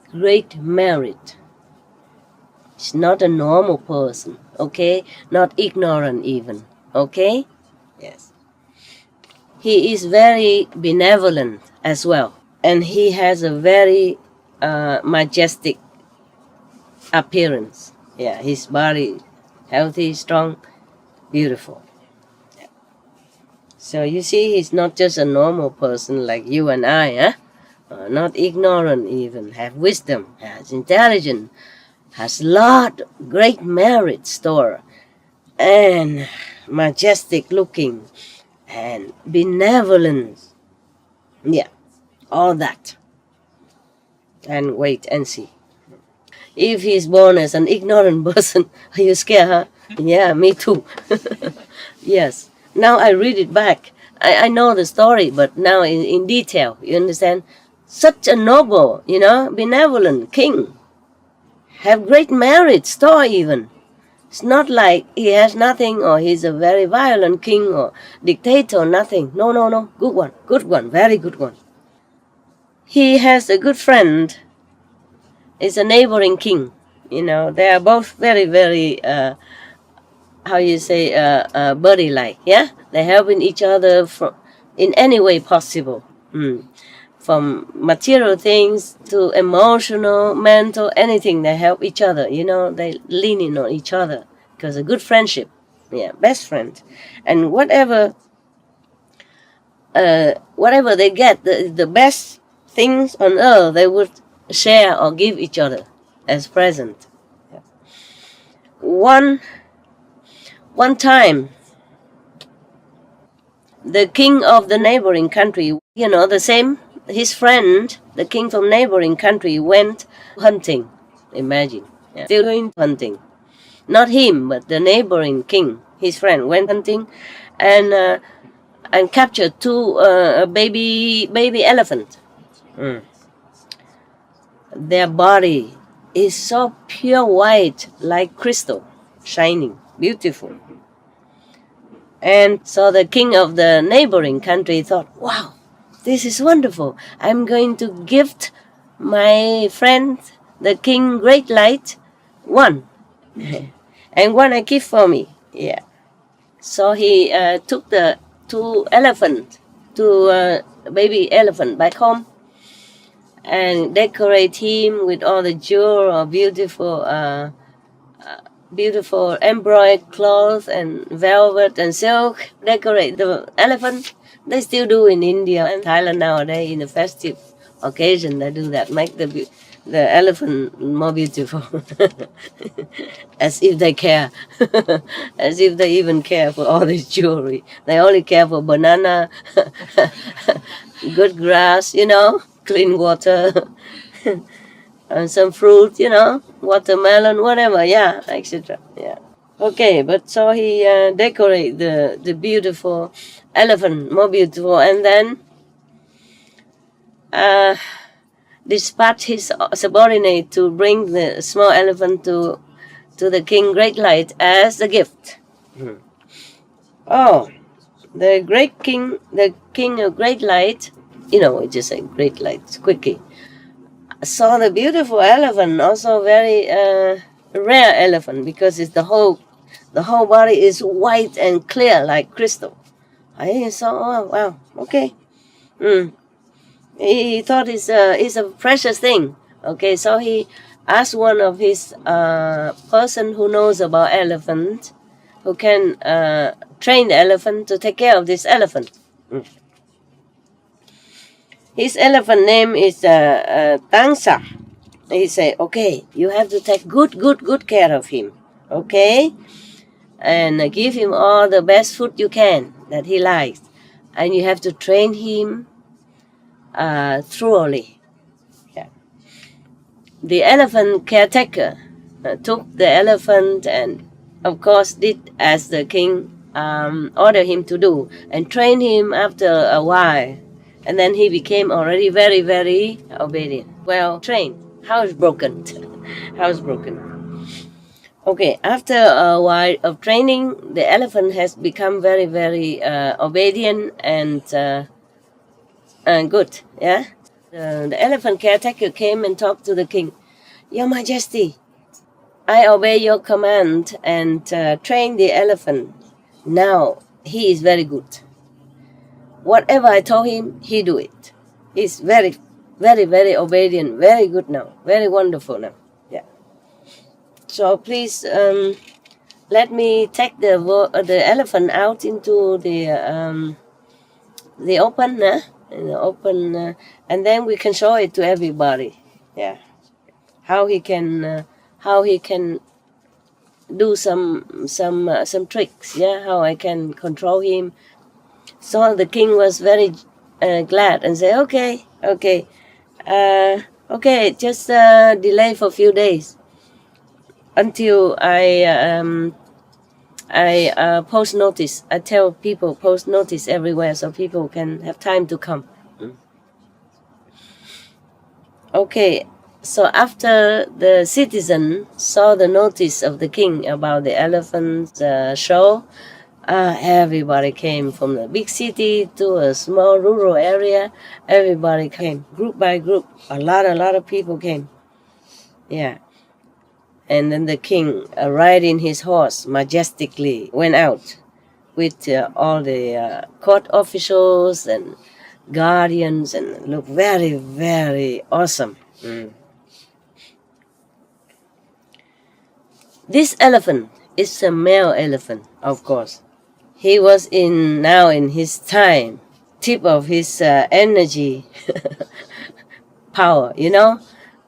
merit. He's not a normal person, okay? Not ignorant even, okay? Yes. He is very benevolent as well. And he has a very majestic appearance. Yeah, his body healthy, strong, beautiful. Yeah. So you see, he's not just a normal person like you and I, huh? Not ignorant even, have wisdom, has intelligence, has lot great merit store, and majestic looking, and benevolence. Yeah, all that. And wait and see. If he's born as an ignorant person, are you scared, huh? Yeah, me too. Yes. Now I read it back. I know the story, but now in detail, you understand? Such a noble, benevolent king. Have great merit, store even. It's not like he has nothing or he's a very violent king or dictator, nothing. No. Good one, very good one. He has a good friend. It's a neighboring king. They are both very, very, buddy-like, yeah? They're helping each other in any way possible. From material things to emotional, mental, anything, they help each other, they lean in on each other because a good friendship, best friend. And whatever they get, the best things on earth, they would share or give each other as present. One time, the king of the neighboring country, his friend, the king from neighboring country, went hunting. Imagine, still going hunting. Not him, but the neighboring king, his friend, went hunting, and captured two baby elephant. Their body is so pure white, like crystal, shining, beautiful. And so the king of the neighboring country thought, wow, this is wonderful. I'm going to gift my friend, the king Great Light, one. And one I keep for me. Yeah. So he took the two baby elephant back home and decorate him with all the jewel or beautiful embroidered cloth and velvet and silk. Decorate the elephant. They still do in India and Thailand nowadays in a festive occasion. They do that, make the elephant more beautiful. As if they care. As if they even care for all this jewelry. They only care for banana, good grass, clean water, and some fruit, watermelon, whatever, etc. Yeah. Okay, but so he decorate the beautiful elephant more beautiful, and then dispatch his subordinate to bring the small elephant to the king Great Light as a gift. Oh, the king of Great Light, just a Great Light, quickie, saw the beautiful elephant, also very rare elephant, because it's the whole body is white and clear like crystal. I saw, oh wow, okay. He thought it's a precious thing. Okay, so he asked one of his person who knows about elephant, who can train the elephant to take care of this elephant. His elephant name is Tangsa. He said, okay, you have to take good care of him. Okay? And give him all the best food you can that he likes. And you have to train him thoroughly. Yeah. The elephant caretaker took the elephant and, of course, did as the king ordered him to do, and trained him after a while. And then he became already very, very obedient. Well trained. Housebroken. Okay, after a while of training, the elephant has become very, very obedient and good. Yeah. The elephant caretaker came and talked to the king. Your Majesty, I obey your command and train the elephant. Now he is very good. Whatever I told him, he do it. He's very, very, very obedient, very good now, very wonderful now. Yeah. So please let me take the elephant out into the open, and then we can show it to everybody. Yeah. How he can do some tricks. Yeah. How I can control him. So the king was very glad and said, okay, just delay for a few days until I post notice. I tell people post notice everywhere so people can have time to come. Okay, So after the citizen saw the notice of the king about the elephant show, everybody came from the big city to a small rural area. Everybody came, group by group. A lot of people came. Yeah. And then the king, riding his horse majestically, went out with all the court officials and guardians, and looked very, very awesome. This elephant is a male elephant, of course. He was now in his time, tip of his energy, power,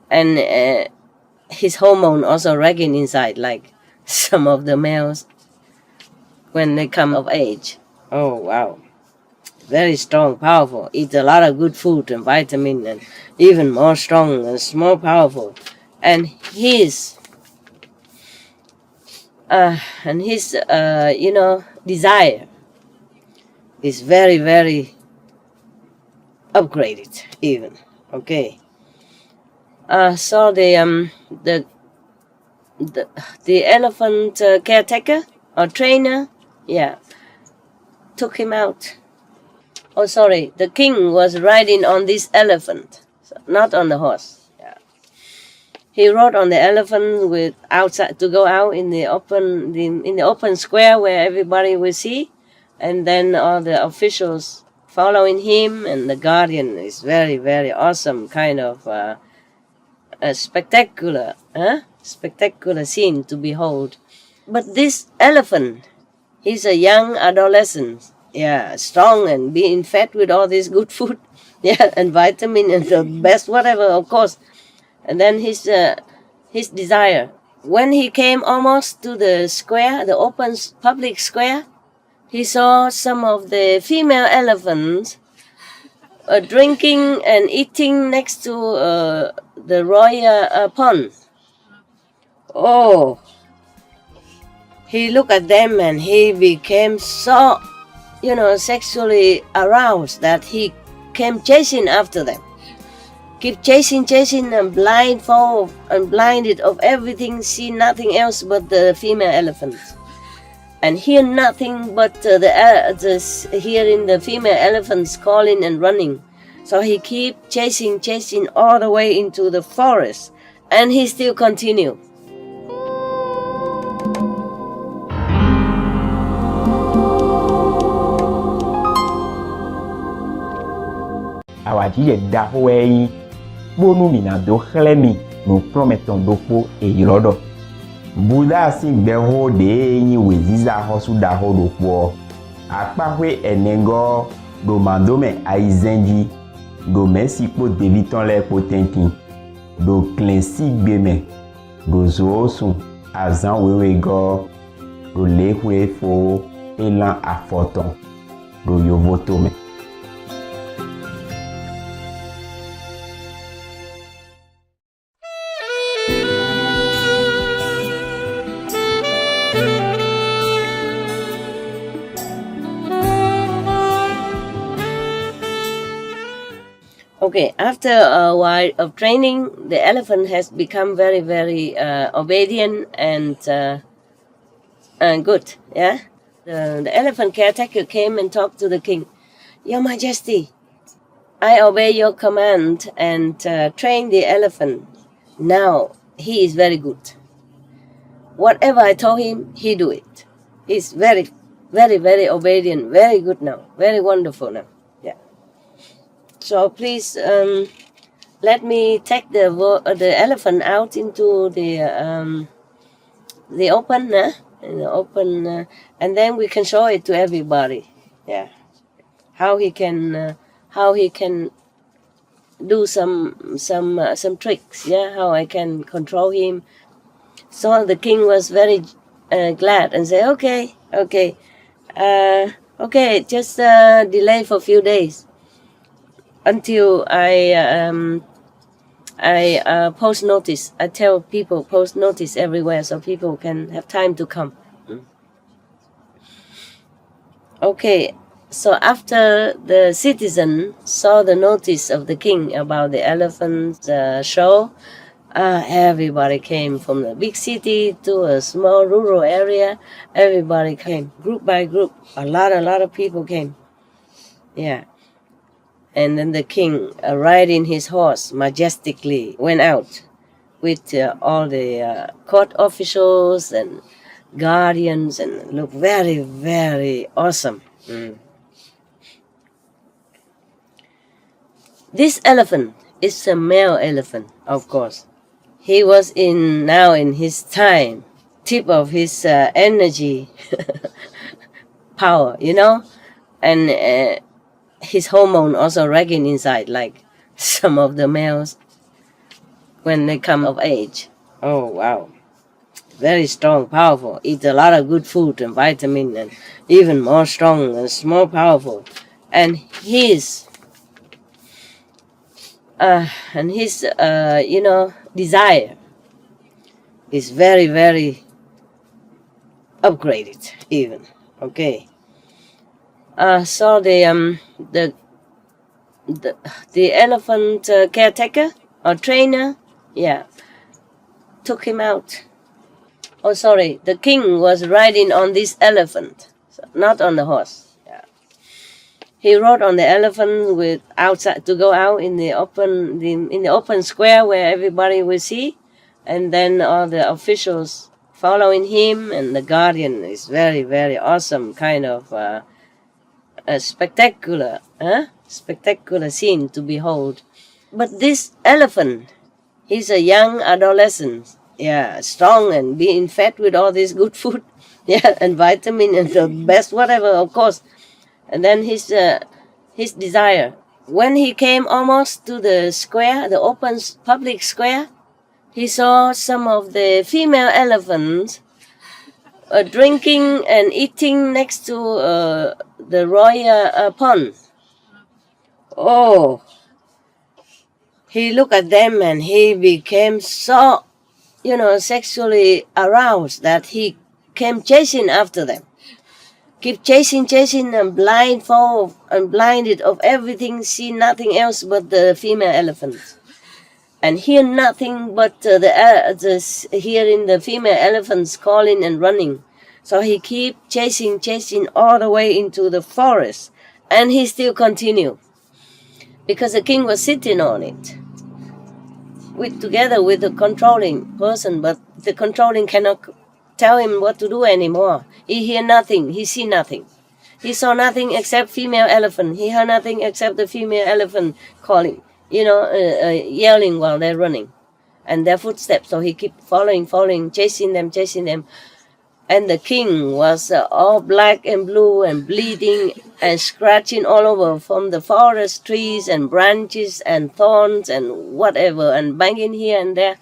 and his hormone also raging inside, like some of the males when they come of age. Oh, wow. Very strong, powerful. Eat a lot of good food and vitamin, and even more strong and more powerful. And his desire is very, very upgraded even. Okay. So the elephant caretaker or trainer, took him out. Oh, sorry, the king was riding on this elephant, not on the horse. He rode on the elephant with outside to go out in the open square where everybody will see, and then all the officials following him, and the guardian is very, very awesome, kind of a spectacular scene to behold. But this elephant, he's a young adolescent, strong and being fed with all this good food, and vitamin and the best whatever, of course. And then his desire. When he came almost to the square, the open public square, he saw some of the female elephants drinking and eating next to the royal pond. Oh, he looked at them and he became so, sexually aroused that he came chasing after them. Keep chasing and blinded of everything, see nothing else but the female elephant, and hear nothing but hearing the female elephants calling and running. So he keep chasing all the way into the forest, and he still continue. Awati da hoei bonu mina do xlemi no prometon do po eyirodo. Buddha si gbeho de yin weziza hosu da ho do po. Akpahwe enego do mandome aizenji do mesi po deviton le potentin do klensi gbeme do zoosun azan wewego do lehwe fo elan afoton do yovotome. Okay, after a while of training, the elephant has become very, very obedient and good. Yeah, the elephant caretaker came and talked to the king. Your Majesty, I obey your command and train the elephant. Now he is very good. Whatever I told him, he do it. He's very, very, very obedient. Very good now. Very wonderful now. So please let me take the elephant out into the open, and then we can show it to everybody. Yeah, how he can do some tricks. Yeah, how I can control him. So the king was very glad and said, okay, just delay for a few days. Until I post notice. I tell people post notice everywhere so people can have time to come. Okay, so after the citizen saw the notice of the king about the elephant show, Everybody came from the big city to a small rural area. Everybody came, group by group. A lot of people came. Yeah. And then the king, riding his horse majestically, went out with all the court officials and guardians, and looked very, very awesome. This elephant is a male elephant, of course. He was now in his time, tip of his energy, power, and his hormone also raging inside, like some of the males when they come of age. Oh, wow. Very strong, powerful. Eat a lot of good food and vitamin, and even more strong and more powerful. And his desire is very, very upgraded even. Okay. So the elephant caretaker or trainer, took him out. Oh, sorry, the king was riding on this elephant, not on the horse. Yeah. He rode on the elephant with outside to go out in the open square where everybody will see, and then all the officials following him, and the guardian is very, very awesome, kind of a spectacular scene to behold. But this elephant, he's a young adolescent. Yeah, strong and being fed with all this good food, and vitamin and the best whatever, of course. And then his desire. When he came almost to the square, the open public square, he saw some of the female elephants drinking and eating next to the royal pond. Oh, he looked at them and he became so sexually aroused that he came chasing after them. Keep chasing and blinded of everything, see nothing else but the female elephants. And hear nothing but hearing the female elephants calling and running. So he keep chasing all the way into the forest. And he still continued. Because the king was sitting on it. Together with the controlling person, but the controlling cannot tell him what to do anymore. He hear nothing, he see nothing. He saw nothing except female elephant. He heard nothing except the female elephant calling, yelling while they're running. And their footsteps, so he keep following, chasing them. And the king was all black and blue and bleeding and scratching all over from the forest trees and branches and thorns and whatever, and banging here and there.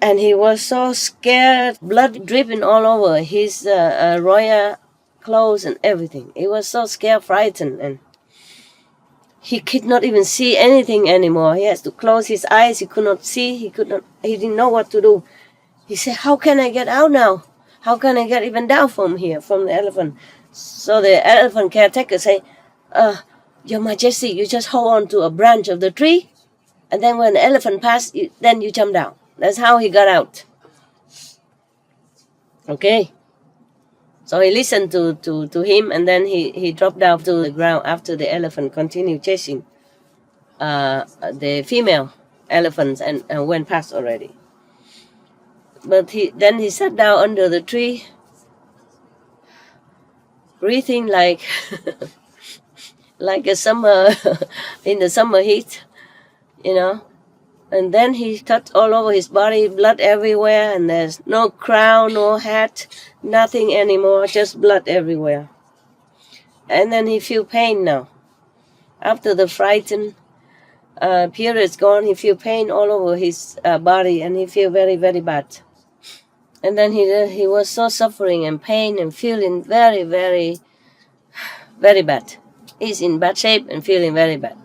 And he was so scared, blood dripping all over his royal clothes and everything. He was so scared, frightened, and he could not even see anything anymore. He has to close his eyes. He could not see. He didn't know what to do. He said, how can I get out now? How can I get even down from here, from the elephant? So the elephant caretaker say, Your Majesty, you just hold on to a branch of the tree, and then when the elephant passes, then you jump down. That's how he got out. Okay. So he listened to him, and then he dropped down to the ground after the elephant continued chasing the female elephants and went past already. But he sat down under the tree, breathing like like a summer in the summer heat, And then he touched all over his body, blood everywhere, and there's no crown, no hat, nothing anymore, just blood everywhere. And then he feel pain now. After the frightened period's gone, he feel pain all over his body, and he feel very, very bad. And then he was so suffering and pain and feeling very, very, very bad. He's in bad shape and feeling very bad.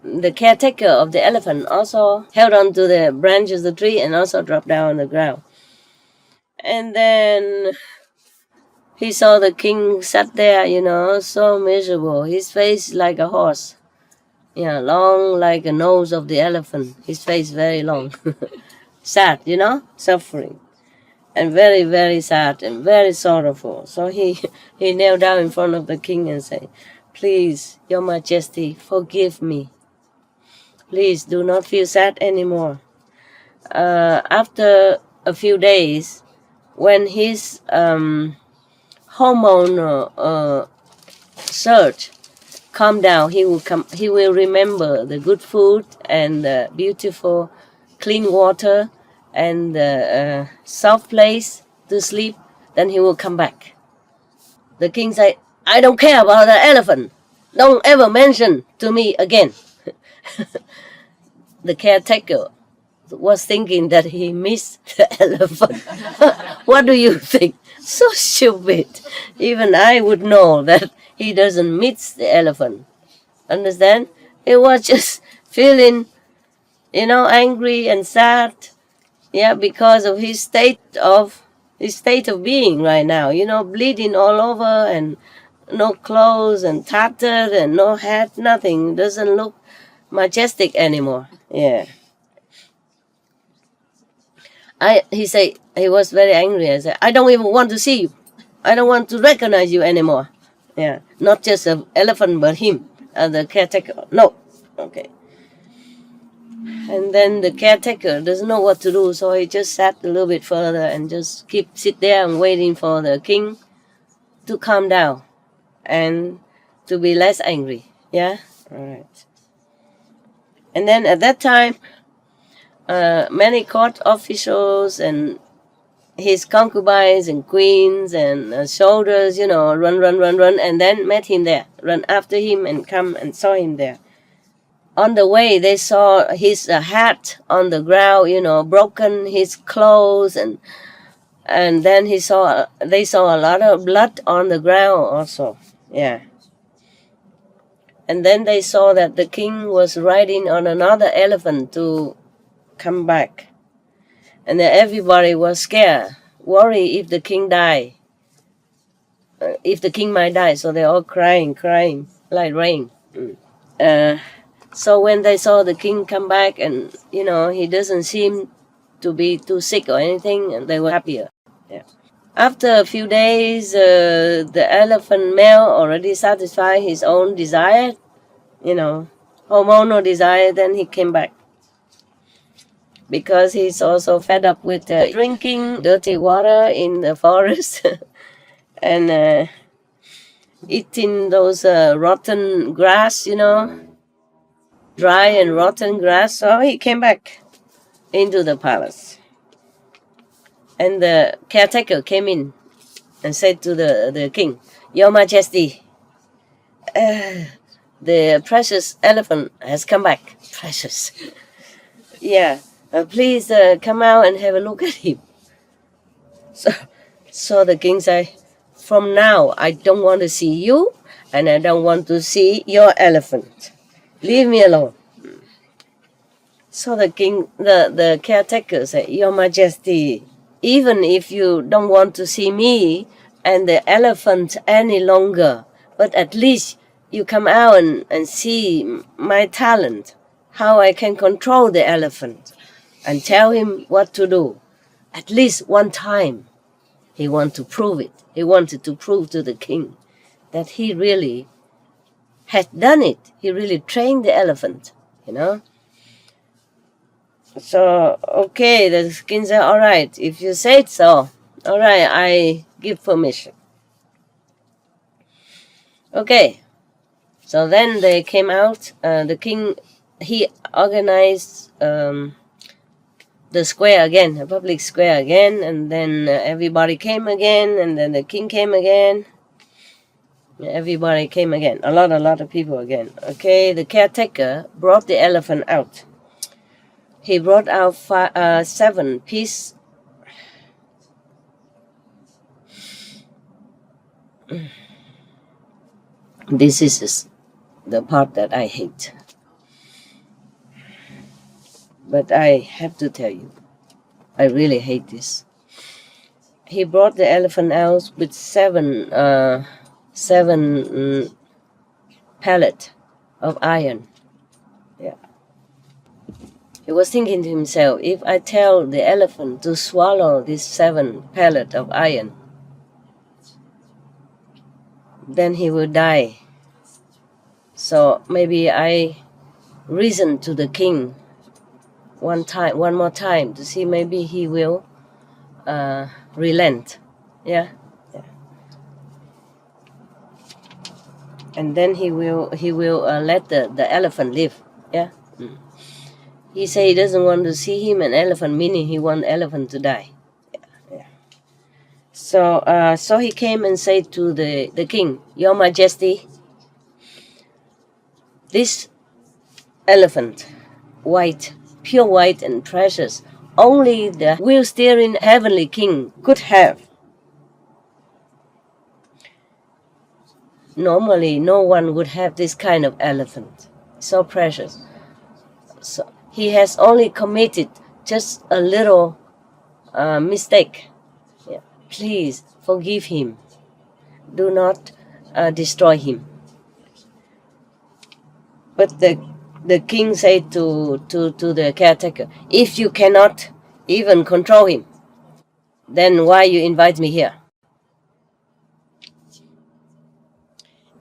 The caretaker of the elephant also held on to the branches of the tree and also dropped down on the ground. And then he saw the king sat there, so miserable, his face like a horse. Yeah, long like a nose of the elephant. His face very long. Sad, suffering. And very, very sad and very sorrowful. So he knelt down in front of the king and said, "Please, Your Majesty, forgive me. Please do not feel sad anymore." After a few days, when his hormone surge calm down, he will remember the good food and the beautiful clean water and the soft place to sleep. Then he will come back. The king said, "I don't care about the elephant. Don't ever mention to me again." The caretaker was thinking that he missed the elephant. What do you think? So stupid. Even I would know that he doesn't miss the elephant. Understand? It was just feeling, angry and sad. Yeah, because of his state of being right now. Bleeding all over and no clothes and tattered and no hat, nothing. Doesn't look majestic anymore. Yeah. He said he was very angry. I said, "I don't even want to see you. I don't want to recognize you anymore." Yeah, not just an elephant, but him, the caretaker. No, okay. And then the caretaker doesn't know what to do, so he just sat a little bit further and just sit there and waiting for the king to calm down and to be less angry. Yeah, all right. And then at that time, many court officials and his concubines and queens and soldiers, run, and then met him there, run after him and come and saw him there. On the way, they saw his hat on the ground, broken, his clothes, and then they saw a lot of blood on the ground also. Yeah. And then they saw that the king was riding on another elephant to come back. And then everybody was scared, worried if the king died, if the king might die. So they're all crying like rain. So when they saw the king come back and, he doesn't seem to be too sick or anything, and they were happier. Yeah. After a few days, the elephant male already satisfied his own desire, hormonal desire, then he came back. Because he's also fed up with drinking dirty water in the forest and eating those rotten grass, dry and rotten grass. So he came back into the palace. And the caretaker came in and said to the king, "Your Majesty, the precious elephant has come back." Precious. Yeah. Please come out and have a look at him. So the king said, "From now, I don't want to see you, and I don't want to see your elephant. Leave me alone." So the king, the caretaker said, "Your Majesty, even if you don't want to see me and the elephant any longer, but at least you come out and see my talent, how I can control the elephant and tell him what to do. At least one time, he wanted to prove it. He wanted to prove to the king that he really had done it. He really trained the elephant, So, okay, the king said, "All right, if you say it so, all right, I give permission." Okay, so then they came out. The king, he organized the square again, a public square again, and then everybody came again, and then the king came again. Everybody came again, a lot of people again. Okay, the caretaker brought the elephant out. He brought out 7 pieces. This is the part that I hate. But I have to tell you, I really hate this. He brought the elephant out with 7 pallets of iron. Yeah. He was thinking to himself, if I tell the elephant to swallow these 7 pellets of iron, then he will die. So maybe I reason to the king one more time to see maybe he will relent. Yeah. And then he will let the elephant live. Yeah. He say he doesn't want to see him an elephant, meaning he want elephant to die. Yeah. So he came and said to the king, Your Majesty, this elephant, white, pure white and precious, only the wheel-steering heavenly king could have. Normally, no one would have this kind of elephant, so precious. So he has only committed just a little mistake. Yeah. Please forgive him. Do not destroy him. But the king said to the caretaker, if you cannot even control him, then why you invite me here?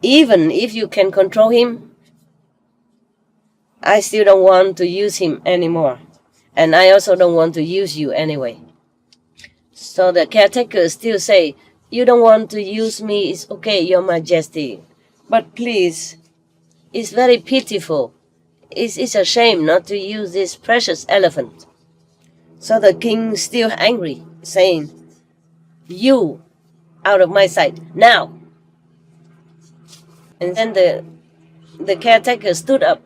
Even if you can control him, I still don't want to use him anymore. And I also don't want to use you anyway. So the caretaker still say, you don't want to use me, it's okay, Your Majesty. But please, it's very pitiful. It's a shame not to use this precious elephant. So the king still angry, saying, you out of my sight, now. And then the caretaker stood up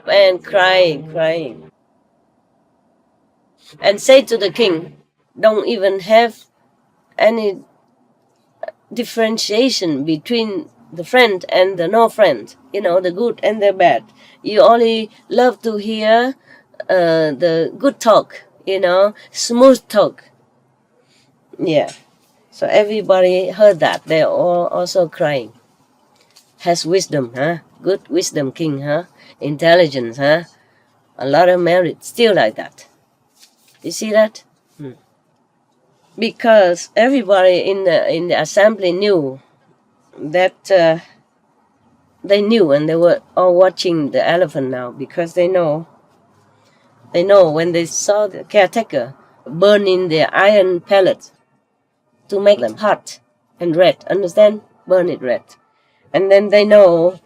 and crying, and said to the king, don't even have any differentiation between the friend and the no friend, the good and the bad. You only love to hear the good talk, smooth talk. Yeah. So everybody heard that. They're all also crying. Has wisdom, huh? Good wisdom, king, huh? Intelligence, huh? A lot of merit. Still like that. You see that? Because everybody in the assembly knew that they knew, and they were all watching the elephant now, because they know when they saw the caretaker burning the iron pellets to make them hot and red. Understand? Burn it red. And then they know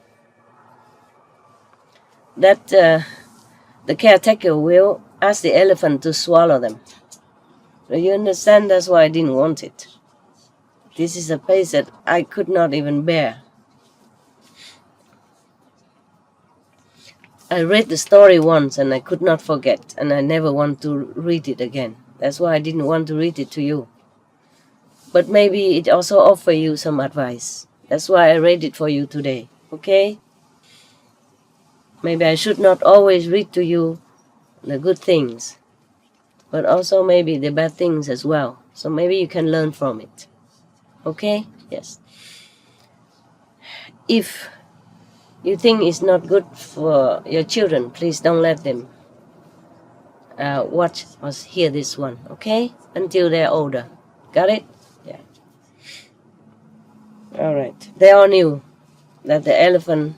that the caretaker will ask the elephant to swallow them. So you understand? That's why I didn't want it. This is a place that I could not even bear. I read the story once and I could not forget, and I never want to read it again. That's why I didn't want to read it to you. But maybe it also offers you some advice. That's why I read it for you today, okay? Maybe I should not always read to you the good things, but also maybe the bad things as well. So maybe you can learn from it, okay? Yes. If you think it's not good for your children, please don't let them watch or hear this one, okay? Until they're older. Got it? Yeah. All right. They all knew that the elephant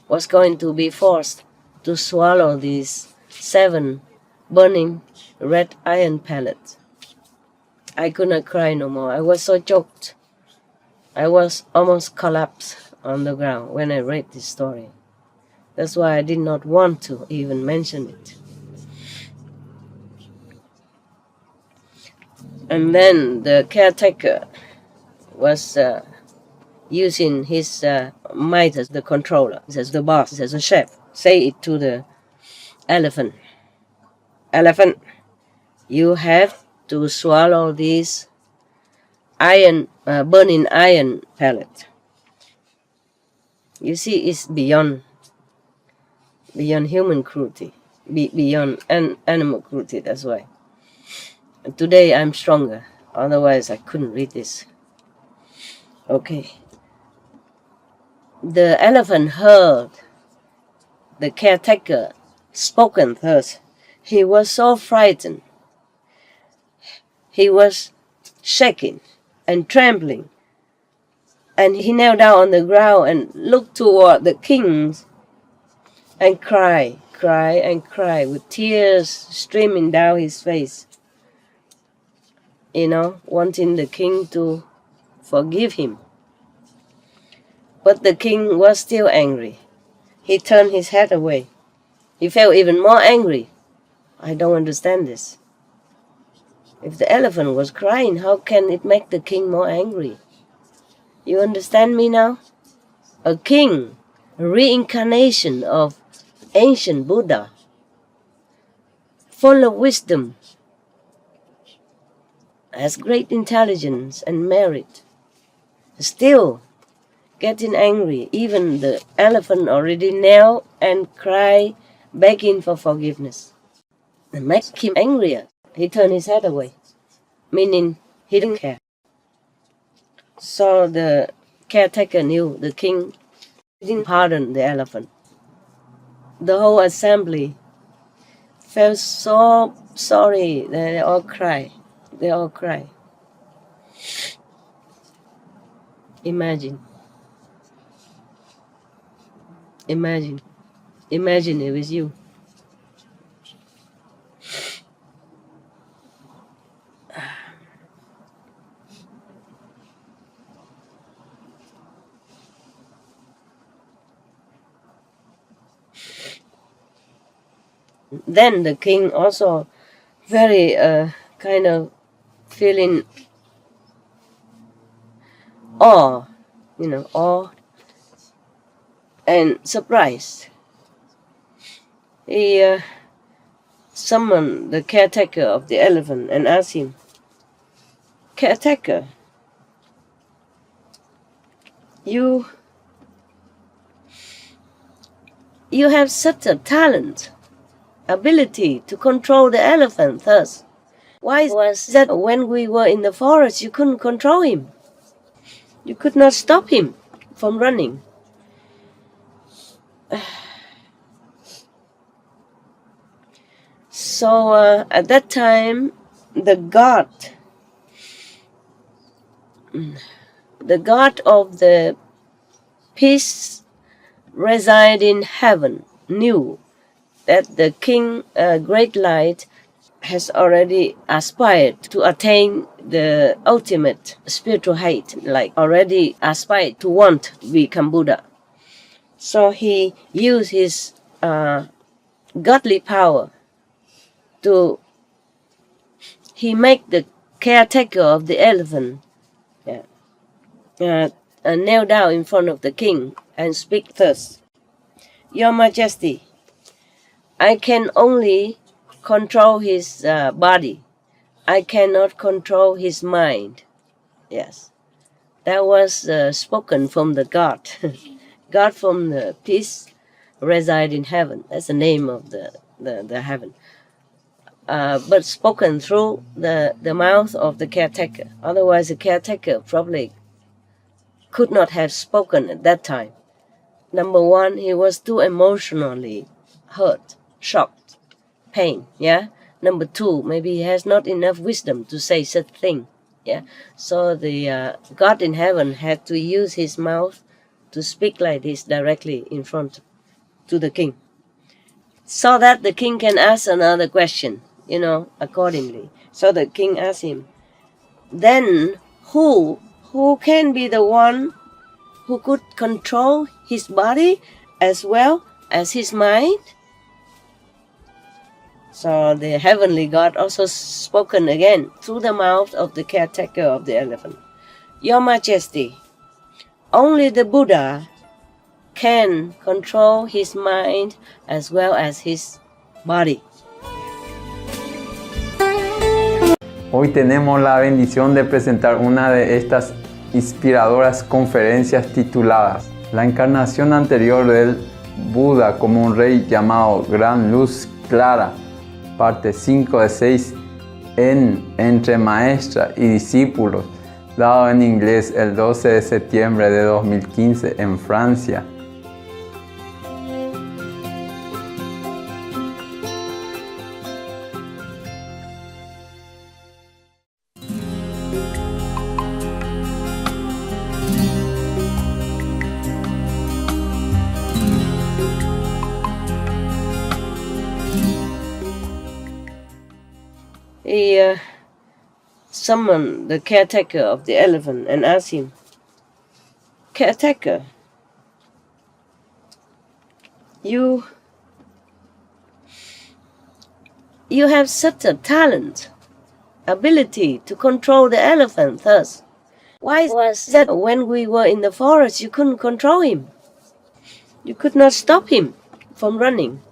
was going to be forced to swallow these 7 burning red iron pellets. I could not cry no more. I was so choked. I was almost collapsed on the ground when I read this story. That's why I did not want to even mention it. And then the caretaker was using his might as the controller, as the boss, as a chef. Say it to the elephant. Elephant, you have to swallow these burning iron pellet. You see, it's beyond human cruelty, beyond animal cruelty. That's why. And today I'm stronger. Otherwise, I couldn't read this. Okay. The elephant heard the caretaker spoken thus, he was so frightened. He was shaking and trembling. And he knelt down on the ground and looked toward the king and cried with tears streaming down his face. Wanting the king to forgive him. But the king was still angry. He turned his head away. He felt even more angry. I don't understand this. If the elephant was crying, how can it make the king more angry? You understand me now? A king, a reincarnation of ancient Buddha, full of wisdom, has great intelligence and merit, still getting angry. Even the elephant already knelt and cried, begging for forgiveness. It makes him angrier. He turned his head away, meaning he didn't care. So the caretaker knew the king didn't pardon the elephant. The whole assembly felt so sorry that they all cried. Imagine it was you. Then the king also very kind of feeling awe and surprised. He summoned the caretaker of the elephant and asked him, "Caretaker, you have such a talent, ability to control the elephant thus. Why was that when we were in the forest you couldn't control him? You could not stop him from running." So at that time, the god of the peace reside in heaven knew that the king, great light, has already aspired to attain the ultimate spiritual height, like already aspired to want to become Buddha. So he used his godly power he make the caretaker of the elephant kneel down in front of the king and speak thus: "Your Majesty, I can only control his body. I cannot control his mind." Yes, that was spoken from the God. God from the peace reside in heaven. That's the name of the heaven. But spoken through the mouth of the caretaker. Otherwise, the caretaker probably could not have spoken at that time. Number one, he was too emotionally hurt, shocked, pain. Yeah. Number two, maybe he has not enough wisdom to say such thing. Yeah. So the God in heaven had to use his mouth to speak like this directly in front to the king, so that the king can ask another question, accordingly. So the king asked him, "Then who can be the one who could control his body as well as his mind?" So the heavenly God also spoken again through the mouth of the caretaker of the elephant: "Your Majesty, only the Buddha can control his mind as well as his body." Hoy tenemos la bendición de presentar una de estas inspiradoras conferencias tituladas La encarnación anterior del Buda como un rey llamado Gran Luz Clara, parte 5 de 6 entre maestra y discípulos, dado en inglés el 12 de septiembre de 2015 en Francia. he summoned the caretaker of the elephant and asked him, "Caretaker, you have such a talent, ability to control the elephant thus. Why was that when we were in the forest you couldn't control him? You could not stop him from running?"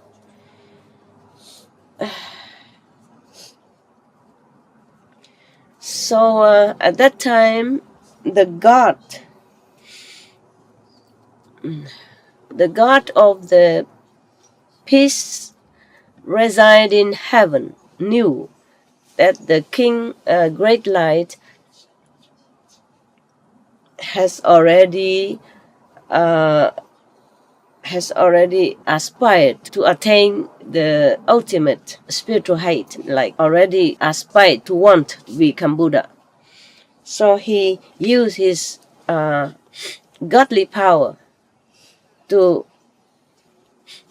So at that time, the god of the peace reside in heaven knew that the king, great light, has already aspired to attain the ultimate spiritual height, like already aspired to want to become Buddha. So he used his godly power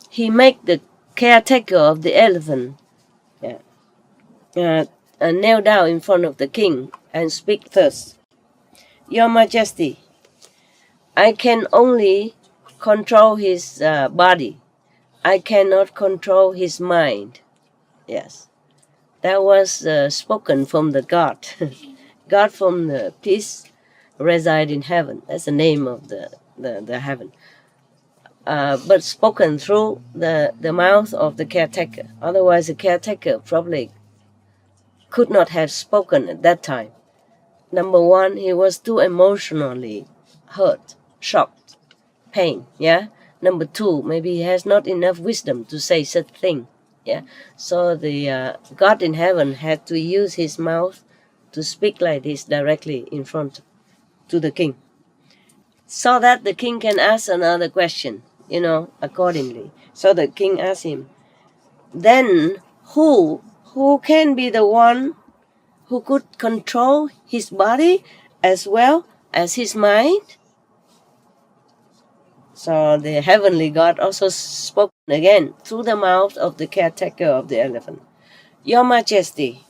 he make the caretaker of the elephant kneel down in front of the king and speak thus: "Your Majesty, I can only control his body. I cannot control his mind." Yes, that was spoken from the God. God from the peace reside in heaven. That's the name of the heaven. But spoken through the mouth of the caretaker. Otherwise, the caretaker probably could not have spoken at that time. Number one, he was too emotionally hurt, shocked, pain. Yeah. Number two, maybe he has not enough wisdom to say such thing. Yeah. So the God in heaven had to use his mouth to speak like this directly in front to the king, so that the king can ask another question, accordingly. So the king asked him, "Then who can be the one who could control his body as well as his mind?" So the heavenly God also spoke again through the mouth of the caretaker of the elephant: "Your Majesty,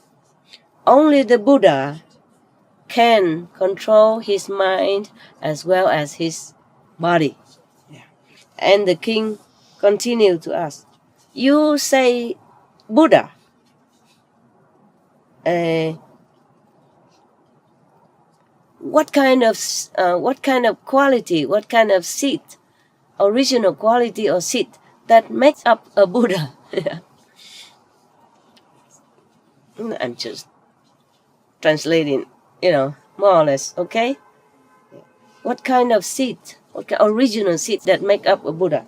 only the Buddha can control his mind as well as his body." And the king continued to ask, "You say Buddha. What kind of quality, what kind of seed, original quality or seed that makes up a Buddha?" I'm just translating, more or less, okay? What kind of seed, original seed that make up a Buddha?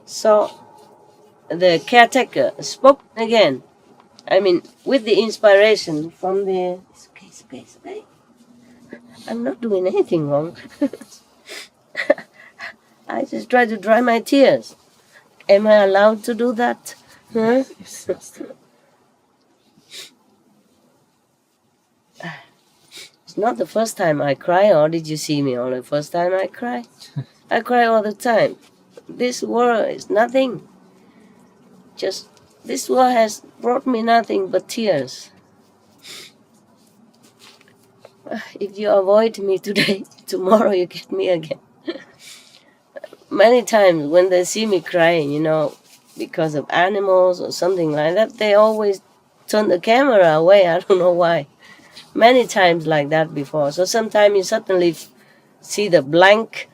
So the caretaker spoke again. With the inspiration from the... It's okay. I'm not doing anything wrong. I just try to dry my tears. Am I allowed to do that? Huh? It's not the first time I cry, or did you see me only the first time I cry? I cry all the time. This world is nothing. Just this world has brought me nothing but tears. If you avoid me today, tomorrow you get me again. Many times when they see me crying, because of animals or something like that, they always turn the camera away. I don't know why. Many times like that before. So sometimes you suddenly see the blank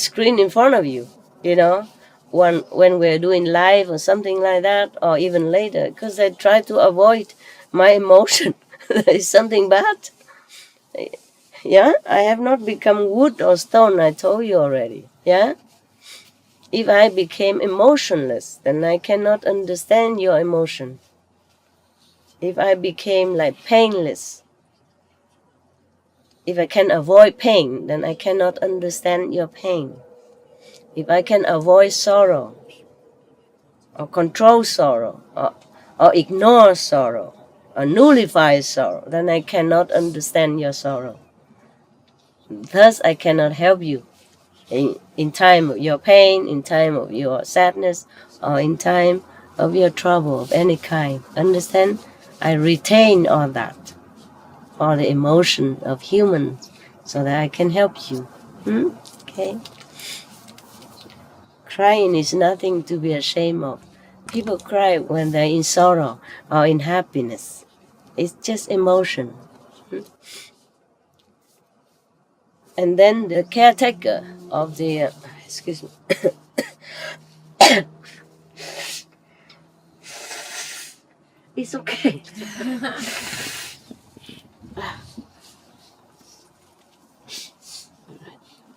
screen in front of you, when we're doing live or something like that, or even later, because I try to avoid my emotion. There is something bad. Yeah, I have not become wood or stone, I told you already. Yeah? If I became emotionless, then I cannot understand your emotion. If I became like painless, if I can avoid pain, then I cannot understand your pain. If I can avoid sorrow, or control sorrow, or ignore sorrow, or nullify sorrow, then I cannot understand your sorrow. Thus, I cannot help you in time of your pain, in time of your sadness, or in time of your trouble of any kind. Understand? I retain all that, all the emotion of humans, so that I can help you. Okay? Crying is nothing to be ashamed of. People cry when they're in sorrow or in happiness. It's just emotion. And then the caretaker of the, excuse me, it's okay.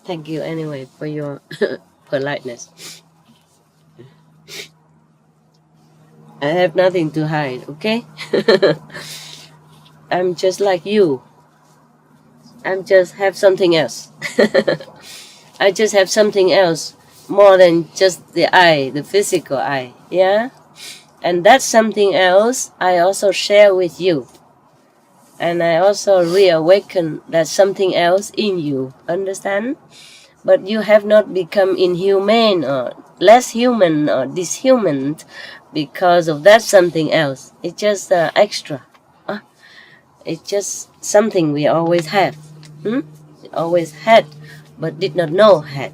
Thank you anyway for your politeness. I have nothing to hide, okay? I'm just like you. I'm just have something else. I just have something else more than just the eye, the physical eye, yeah? And that something else I also share with you. And I also reawaken that something else in you, understand? But you have not become inhumane or less human or dishuman because of that something else. It's just extra. It's just something we always have. Always had, but did not know had.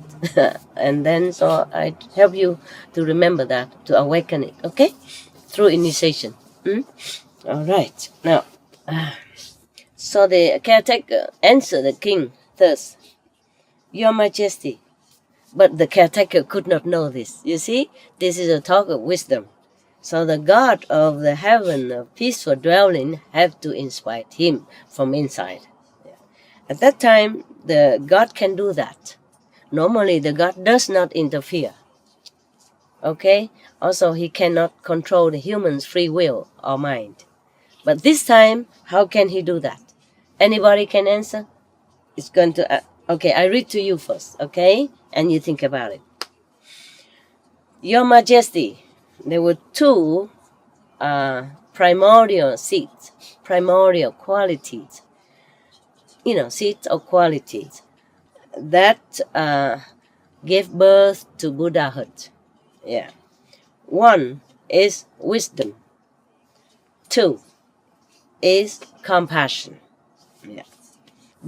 And then so I help you to remember that, to awaken it, okay? Through initiation. All right. Now, so the caretaker answered the king thus, Your Majesty. But the caretaker could not know this. You see, this is a talk of wisdom. So the God of the heaven of peaceful dwelling have to inspire him from inside. At that time, the God can do that. Normally, the God does not interfere. Okay? Also, he cannot control the human's free will or mind. But this time, how can he do that? Anybody can answer? It's going to... okay, I read to you first, okay? And you think about it. Your Majesty, there were two primordial seeds, primordial qualities. Seeds or qualities that gave birth to Buddhahood. Yeah. One is wisdom. Two is compassion. Yeah.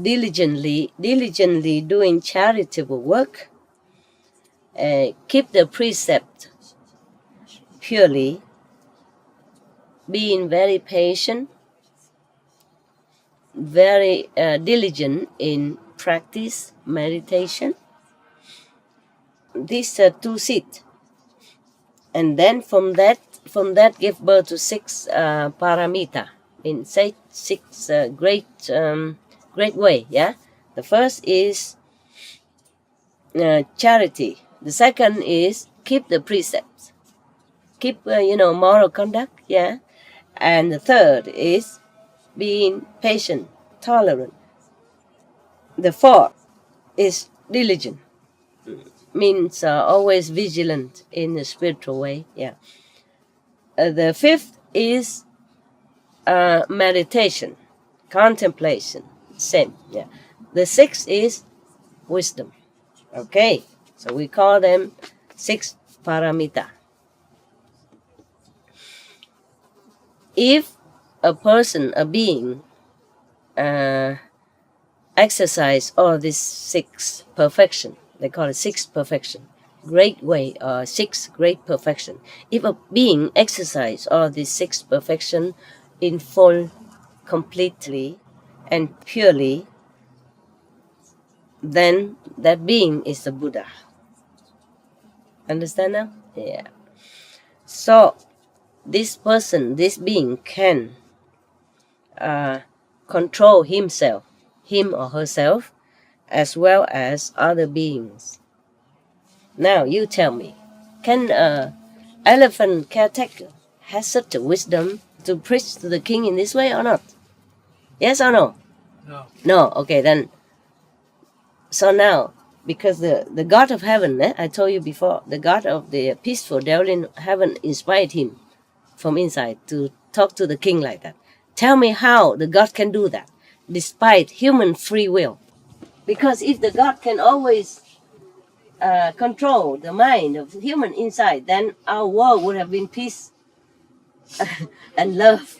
Diligently doing charitable work. Keep the precept purely. Being very patient. Very diligent in practice, meditation. These are two seeds. And then from that give birth to 6 paramita, in six great way, yeah? The first is charity. The second is keep the precepts. Keep, moral conduct, yeah? And the third is being patient, tolerant. The fourth is diligent. Means always vigilant in a spiritual way. Yeah. The fifth is meditation, contemplation. Same. Yeah. The sixth is wisdom. Okay. So we call them 6 paramita. If a person, a being, exercise all these 6 perfection. They call it 6 perfection. Great way, 6 great perfection. If a being exercise all these 6 perfection in full, completely, and purely, then that being is the Buddha. Understand now? Yeah. So, this person, this being can control himself, him or herself, as well as other beings. Now, you tell me, can elephant caretaker have such a wisdom to preach to the king in this way or not? Yes or no? No. No, okay, then. So now, because the God of heaven, I told you before, the God of the peaceful dwelling heaven inspired him from inside to talk to the king like that. Tell me how the God can do that, despite human free will. Because if the God can always control the mind of human inside, then our world would have been peace and love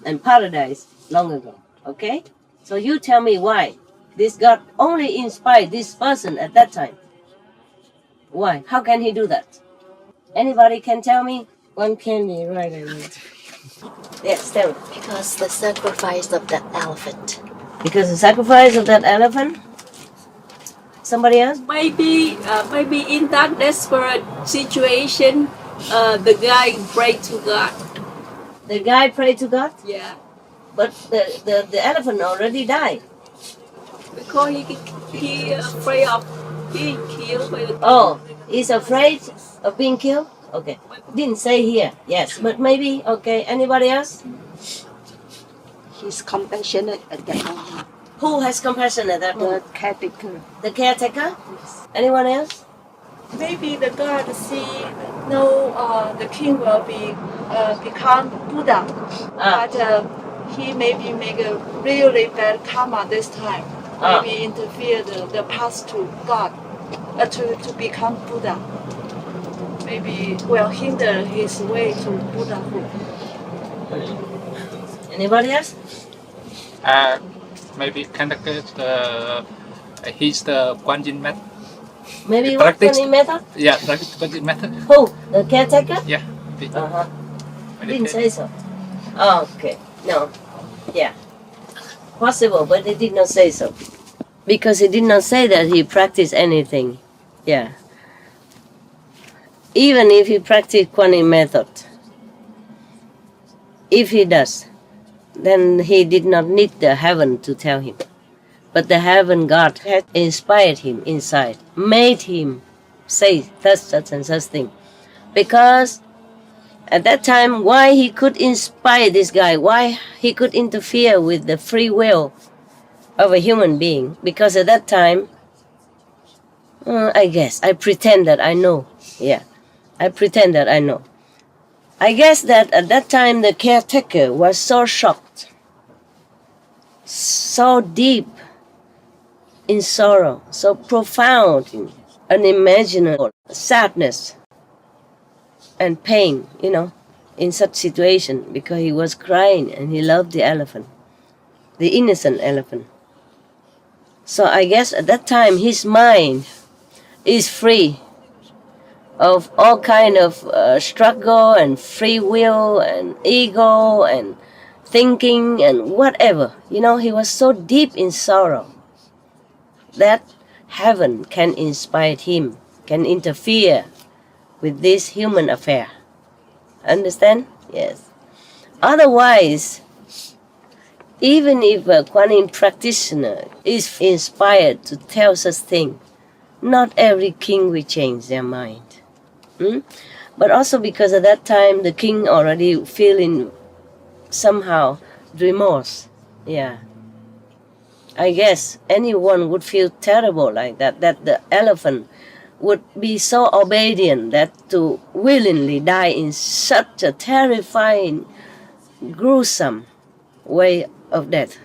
and paradise long ago. Okay? So you tell me why this God only inspired this person at that time. Why? How can he do that? Anybody can tell me? One candy, right? Yes, tell me. Because the sacrifice of that elephant. Because the sacrifice of that elephant? Somebody else? Maybe in that desperate situation, the guy prayed to God. The guy prayed to God? Yeah. But the elephant already died. Because he afraid of being killed by the Oh, he's afraid of being killed? Okay. Didn't say here. Yes, but maybe. Okay. Anybody else? He's compassionate at that moment. Who has compassion at that The moment? caretaker. The caretaker? Anyone else? Maybe the God see the king will become Buddha, but he maybe make a really bad karma this time. Maybe interfere the path to God, to become Buddha. Maybe will hinder his way to Buddhahood. Anybody else? Maybe he's the Guanyin method. Maybe what Practice. funny method? Yeah, practice Guanyin method. Who? The caretaker? Yeah. Uh-huh. Didn't say so. Oh, okay. No. Yeah. Possible, but they did not say so. Because he did not say that he practiced anything. Yeah. Even if he practiced Guanyin method, if he does, then he did not need the heaven to tell him. But the heaven God had inspired him inside, made him say such and such thing. Because at that time, why he could inspire this guy, why he could interfere with the free will of a human being, because at that time, I pretend that I know. Yeah, I pretend that I know. I guess that at that time the caretaker was so shocked, so deep in sorrow, so profound in unimaginable sadness and pain, in such situation, because he was crying and he loved the elephant, the innocent elephant. So I guess at that time his mind is free of all kind of struggle and free will and ego and thinking and whatever. He was so deep in sorrow that heaven can inspire him, can interfere with this human affair. Understand? Yes. Otherwise, even if a Guanyin practitioner is inspired to tell such thing, not every king will change their mind. But also because at that time the king already feeling somehow remorse. Yeah. I guess anyone would feel terrible like that the elephant would be so obedient that to willingly die in such a terrifying, gruesome way of death.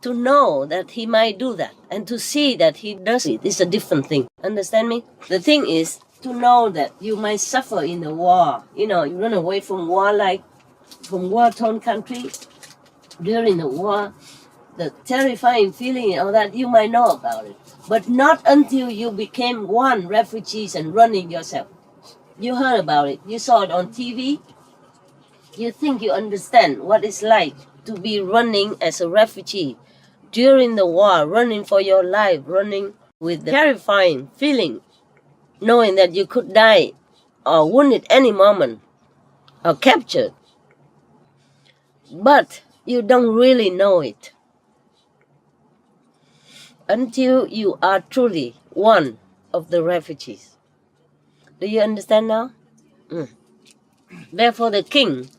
To know that he might do that and to see that he does it is a different thing. Understand me? The thing is to know that you might suffer in the war. You run away from war, like from war-torn country. During the war, the terrifying feeling and all that, you might know about it. But not until you became one refugees and running yourself. You heard about it. You saw it on TV. You think you understand what it's like to be running as a refugee during the war, running for your life, running with the terrifying feeling, knowing that you could die or wounded any moment or captured. But you don't really know it until you are truly one of the refugees. Do you understand now? Therefore the king,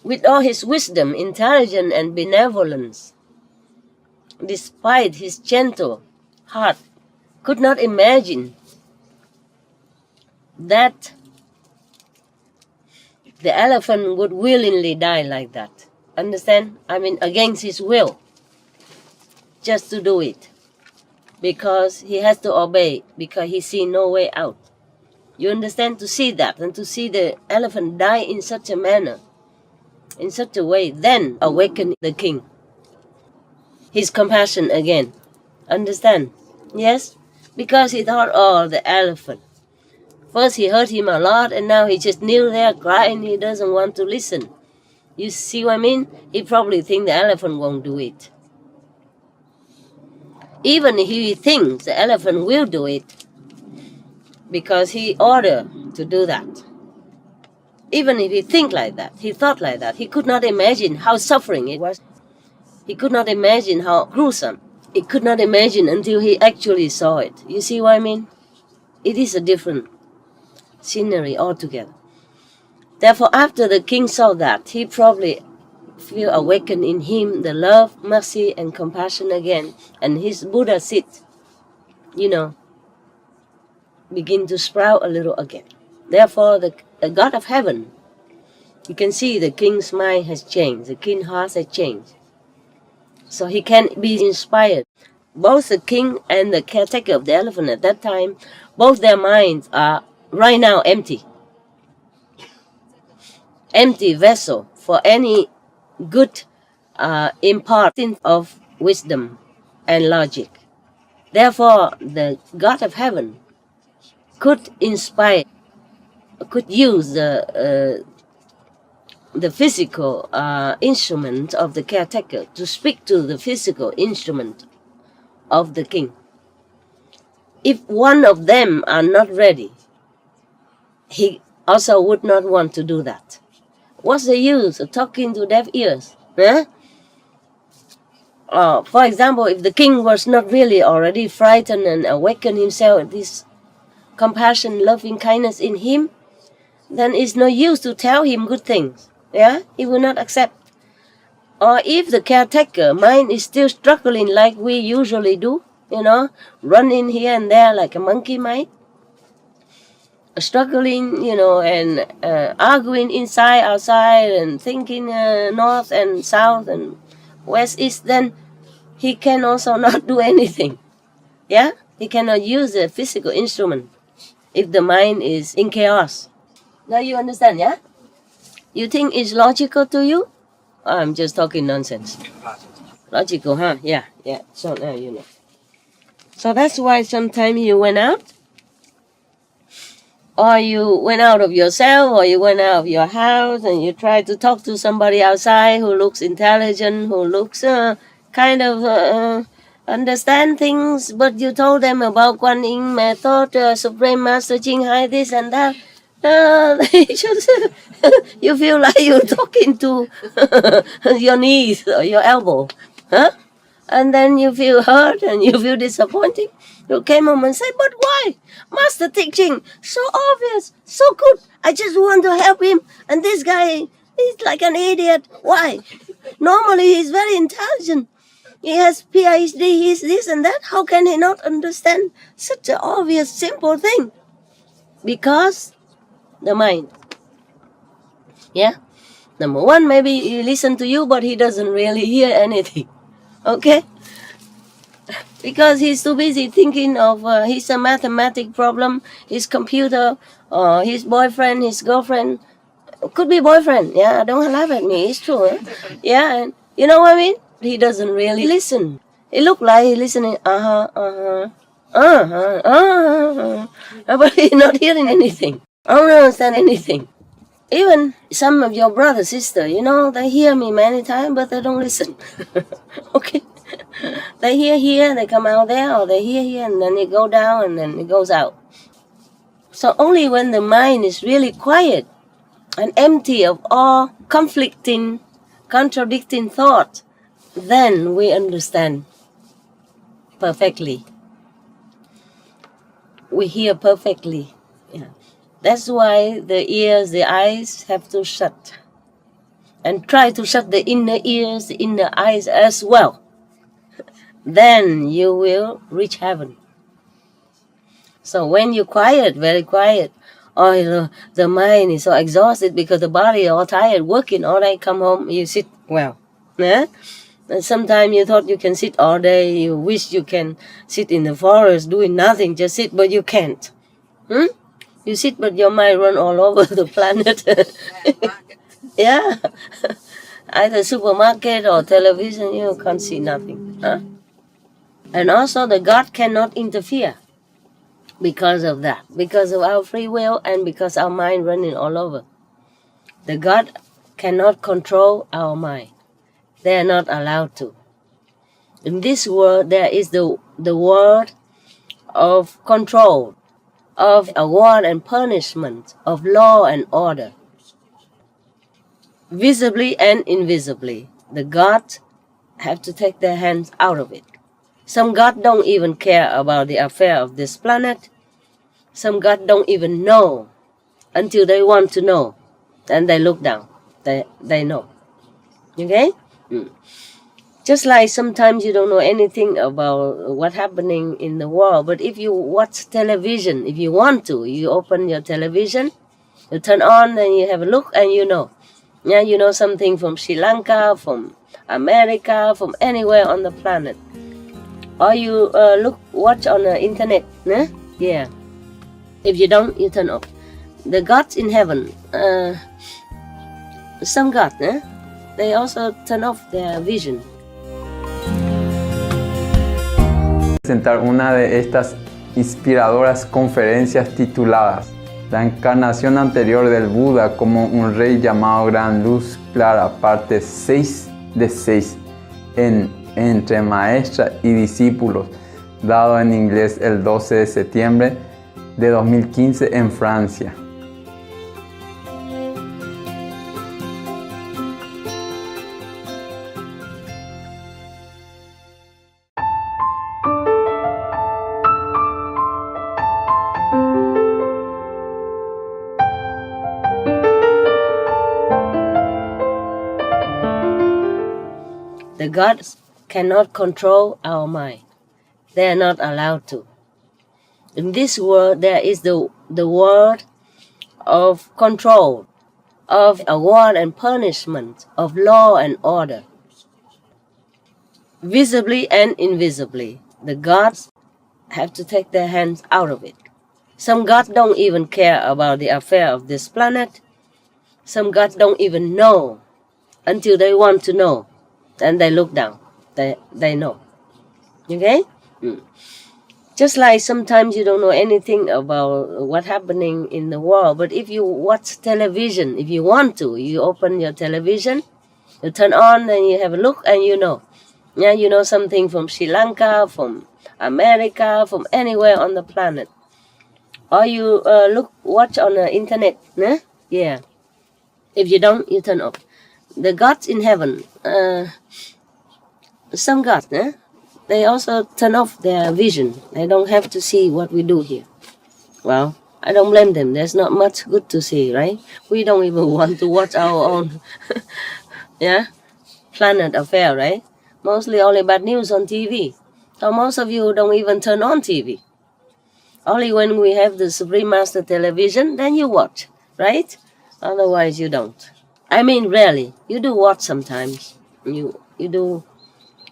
with all his wisdom, intelligence, and benevolence, despite his gentle heart, could not imagine that the elephant would willingly die like that. Understand? I mean, against his will, just to do it. because he has to obey, because he see no way out. You understand? To see that and to see the elephant die in such a manner, in such a way, then awaken the king. His compassion again. Understand? Yes? Because he thought, oh, the elephant. First he hurt him a lot and now he just kneel there crying, he doesn't want to listen. You see what I mean? He probably thinks the elephant won't do it. Even if he thinks the elephant will do it, because he ordered to do that. Even if he think like that, he thought like that, he could not imagine how suffering it was. He could not imagine how gruesome. He could not imagine until he actually saw it. You see what I mean? It is a different scenery altogether. Therefore, after the king saw that, he probably feel awakened in him the love, mercy, and compassion again. And his Buddha seed, begin to sprout a little again. Therefore, the God of heaven, you can see the king's mind has changed, the king's heart has changed. So he can be inspired. Both the king and the caretaker of the elephant at that time, both their minds are right now empty. Empty vessel for any good imparting of wisdom and logic. Therefore, the God of heaven could inspire, could use the physical instrument of the caretaker to speak to the physical instrument of the king. If one of them are not ready, he also would not want to do that. What's the use of talking to deaf ears? Eh? For example, if the king was not really already frightened and awakened himself, this compassion, loving kindness in him, then it's no use to tell him good things. Yeah, he will not accept. Or if the caretaker mind is still struggling like we usually do, running here and there like a monkey mind, struggling, and arguing inside, outside, and thinking north and south and west, east, then he can also not do anything. Yeah, he cannot use a physical instrument if the mind is in chaos. Now you understand, yeah? You think it's logical to you? I'm just talking nonsense. Logical, huh? Yeah. So now you know. So that's why sometimes you went out, or you went out of yourself, or you went out of your house, and you try to talk to somebody outside who looks intelligent, who looks understand things, but you told them about Kuan Yin method, Supreme Master Ching Hai, this and that. You feel like you're talking to your knees or your elbow, huh? And then you feel hurt and you feel disappointed. You came home and say, but why? Master teaching, so obvious, so good. I just want to help him. And this guy is like an idiot. Why? Normally he's very intelligent. He has PhD, he's this and that. How can he not understand such an obvious, simple thing? Because the mind. Yeah? Number one, maybe he listens to you, but he doesn't really hear anything. Okay? Because he's too busy thinking of his mathematic problem, his computer, his boyfriend, his girlfriend. Could be boyfriend. Yeah, don't laugh at me. It's true. Eh? Yeah, and you know what I mean? He doesn't really listen. It looked like he's listening. But he's not hearing anything. I don't understand anything. Even some of your brother, sister, they hear me many times, but they don't listen. Okay? They hear here, they come out there, or they hear here, and then they go down, and then it goes out. So only when the mind is really quiet and empty of all conflicting, contradicting thoughts, then we understand perfectly. We hear perfectly. Yeah. That's why the ears, the eyes have to shut. And try to shut the inner ears, the inner eyes as well. Then you will reach heaven. So when you're quiet, very quiet, the mind is so exhausted because the body is all tired, working all night, come home, you sit well. Yeah? And sometimes you thought you can sit all day, you wish you can sit in the forest doing nothing, just sit, but you can't. You sit, but your mind run all over the planet. Yeah. Either supermarket or television, you can't see nothing. Huh? And also the God cannot interfere because of that, because of our free will and because our mind running all over. The God cannot control our mind. They are not allowed to. In this world, there is the world of control, of award and punishment, of law and order. Visibly and invisibly, the gods have to take their hands out of it. Some gods don't even care about the affair of this planet. Some gods don't even know until they want to know. Then they look down. They know. Okay? Just like sometimes you don't know anything about what's happening in the world, but if you watch television, if you want to, you open your television, you turn on and you have a look and you know. Yeah, you know something from Sri Lanka, from America, from anywhere on the planet. Or you watch on the internet. Yeah. If you don't, you turn off. The gods in heaven, some gods, they also turn off their vision. Presentar una de estas inspiradoras conferencias tituladas La encarnación anterior del Buda como un rey llamado Gran Luz Clara, parte 6 de 6, entre maestra y discípulos, dado en inglés el 12 de septiembre de 2015 en Francia. The gods cannot control our mind. They are not allowed to. In this world, there is the world of control, of award and punishment, of law and order. Visibly and invisibly, the gods have to take their hands out of it. Some gods don't even care about the affair of this planet. Some gods don't even know until they want to know. Then they look down. They know. Okay? Just like sometimes you don't know anything about what's happening in the world, but if you watch television, if you want to, you open your television, you turn on and you have a look and you know. Yeah, you know something from Sri Lanka, from America, from anywhere on the planet. Or you watch on the internet. Yeah. If you don't, you turn off. The gods in heaven, some gods, they also turn off their vision. They don't have to see what we do here. Well, I don't blame them. There's not much good to see, right? We don't even want to watch our own planet affair, right? Mostly only bad news on TV. So most of you don't even turn on TV. Only when we have the Supreme Master television, then you watch, right? Otherwise you don't. I mean, rarely. You do watch sometimes. You do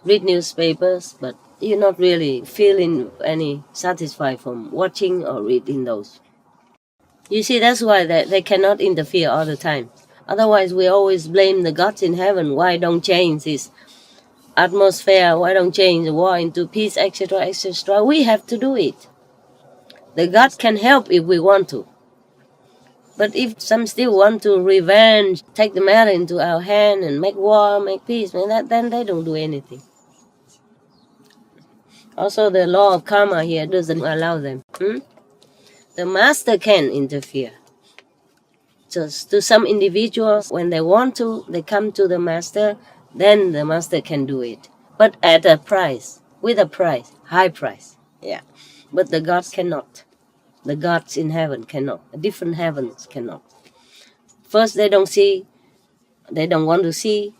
read newspapers, but you're not really feeling any satisfied from watching or reading those. You see, that's why they cannot interfere all the time. Otherwise, we always blame the gods in heaven. Why don't change this atmosphere? Why don't change the war into peace, etc., etc.? We have to do it. The gods can help if we want to. But if some still want to revenge, take the matter into our hand and make war, make peace, then they don't do anything. Also, the law of karma here doesn't allow them. The master can interfere. Just to some individuals, when they want to, they come to the master, then the master can do it. But at a price, with a price, high price. Yeah. But the gods cannot. The gods in heaven cannot. Different heavens cannot. First, they don't see, they don't want to see,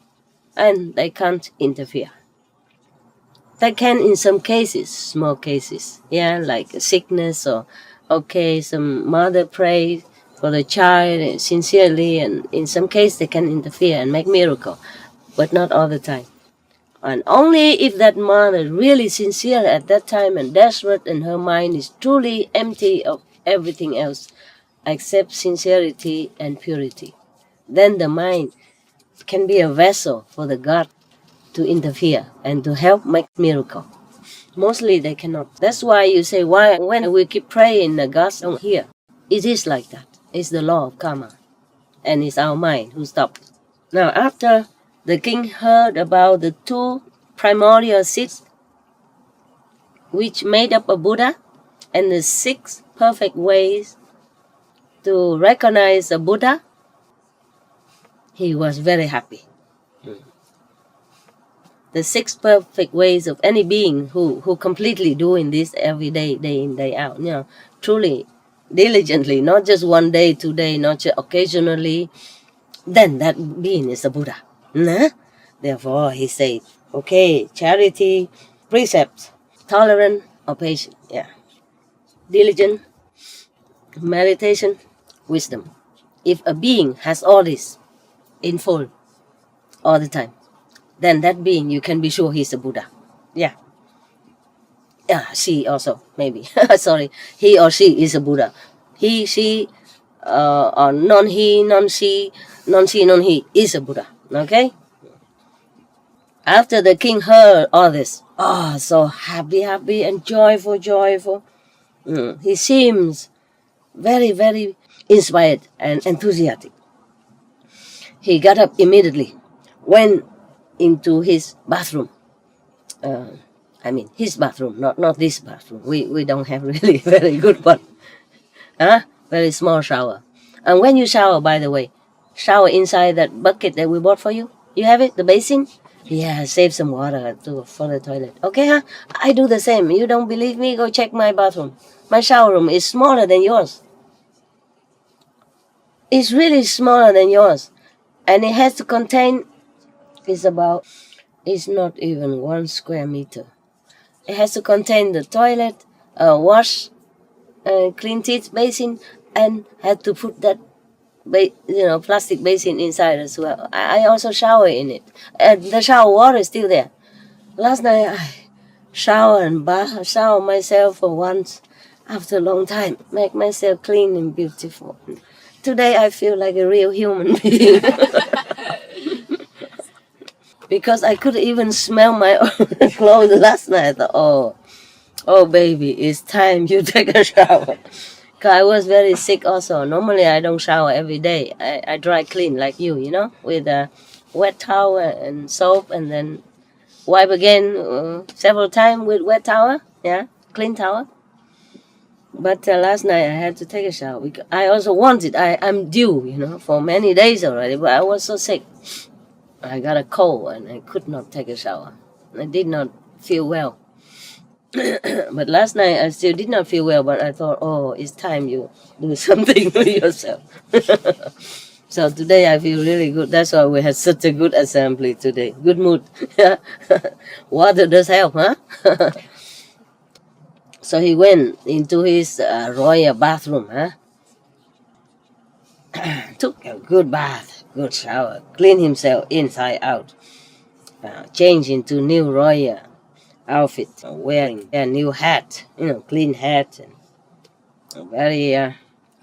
and they can't interfere. They can in some cases, small cases, like a sickness or, some mother prays for the child sincerely, and in some cases they can interfere and make miracle, but not all the time. And only if that mother really sincere at that time and desperate and her mind is truly empty of everything else except sincerity and purity, then the mind can be a vessel for the God to interfere and to help make miracle. Mostly they cannot. That's why you say, why when we keep praying, the gods don't hear. It is like that. It's the law of karma. And it's our mind who stopped. Now after the king heard about the 2 primordial seeds which made up a Buddha and the 6 perfect ways to recognize a Buddha, he was very happy. The 6 perfect ways of any being who completely doing this every day, day in, day out, truly, diligently, not just one day, 2 days, not just occasionally, then that being is a Buddha. Therefore, he said, okay, charity, precepts, tolerant or patient, diligent, meditation, wisdom. If a being has all this in full all the time, then that being, you can be sure he's a Buddha. Yeah, she also, maybe. Sorry, he or she is a Buddha. He, she, or non-he, non-she, non-she, non-he is a Buddha. Okay? After the king heard all this, so happy and joyful. He seems very, very inspired and enthusiastic. He got up immediately, went into his bathroom. His bathroom, not this bathroom. We don't have really very good one. Very small shower. And when you shower, by the way, shower inside that bucket that we bought for you. You have it, the basin? Yeah, save some water for the toilet. Okay, I do the same. You don't believe me? Go check my bathroom. My shower room is smaller than yours. It's really smaller than yours. And it has to contain, it's not even 1 square meter. It has to contain the toilet, wash, clean teeth basin, and had to put that plastic basin inside as well. I also shower in it. The shower water is still there. Last night I shower myself for once after a long time, make myself clean and beautiful. Today I feel like a real human being. Because I could even smell my own clothes last night. I thought, oh baby, it's time you take a shower. Because I was very sick also. Normally I don't shower every day. I dry clean like you, with a wet towel and soap, and then wipe again several times with wet towel, clean towel. But last night I had to take a shower. Because I also wanted, I'm due, for many days already, but I was so sick. I got a cold and I could not take a shower. I did not feel well. But last night I still did not feel well, but I thought, it's time you do something for yourself. So today I feel really good. That's why we had such a good assembly today. Good mood. Water does help, huh? So he went into his royal bathroom, took a good bath, good shower, cleaned himself inside out, changed into new royal outfit, wearing a new hat, clean hat, and very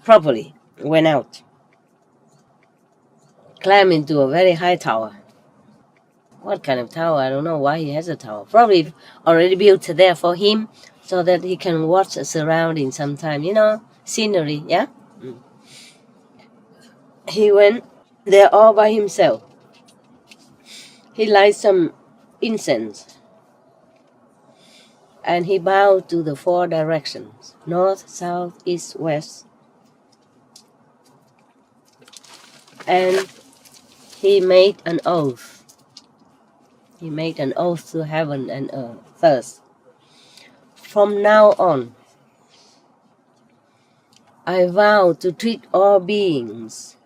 properly went out. Climbed into a very high tower. What kind of tower? I don't know why he has a tower. Probably already built there for him so that he can watch the surroundings sometime, scenery, yeah? He went there all by himself. He lighted some incense and he bowed to the 4 directions, north, south, east, west. And he made an oath. He made an oath to heaven and earth first. From now on, I vow to treat all beings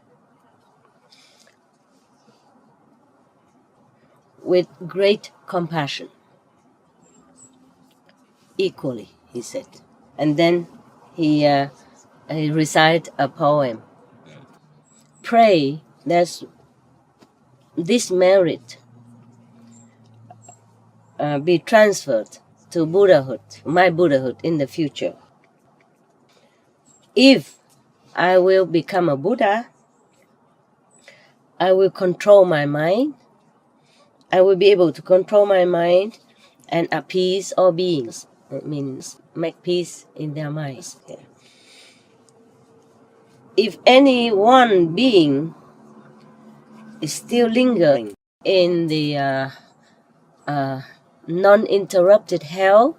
with great compassion, equally, he said. And then he recited a poem. Pray that this merit be transferred to Buddhahood, my Buddhahood in the future. If I will become a Buddha, I will control my mind. I will be able to control my mind and appease all beings. It means make peace in their minds. Yeah. If any one being is still lingering in the non-interrupted hell,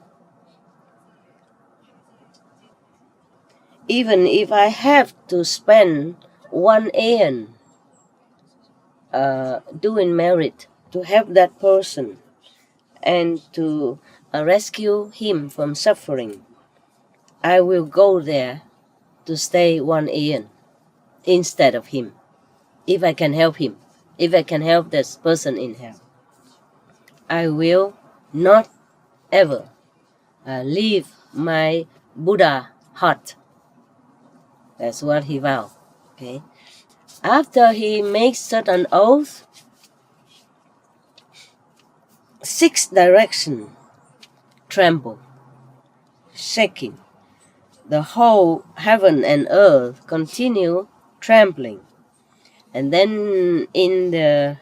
even if I have to spend 1 aeon doing merit to help that person and to rescue him from suffering, I will go there to stay 1 aeon instead of him, if I can help him, if I can help this person in hell. I will not ever leave my Buddha heart. That's what he vowed. Okay. After he makes such an oath, 6 directions tremble, shaking. The whole heaven and earth continue trembling. And then in the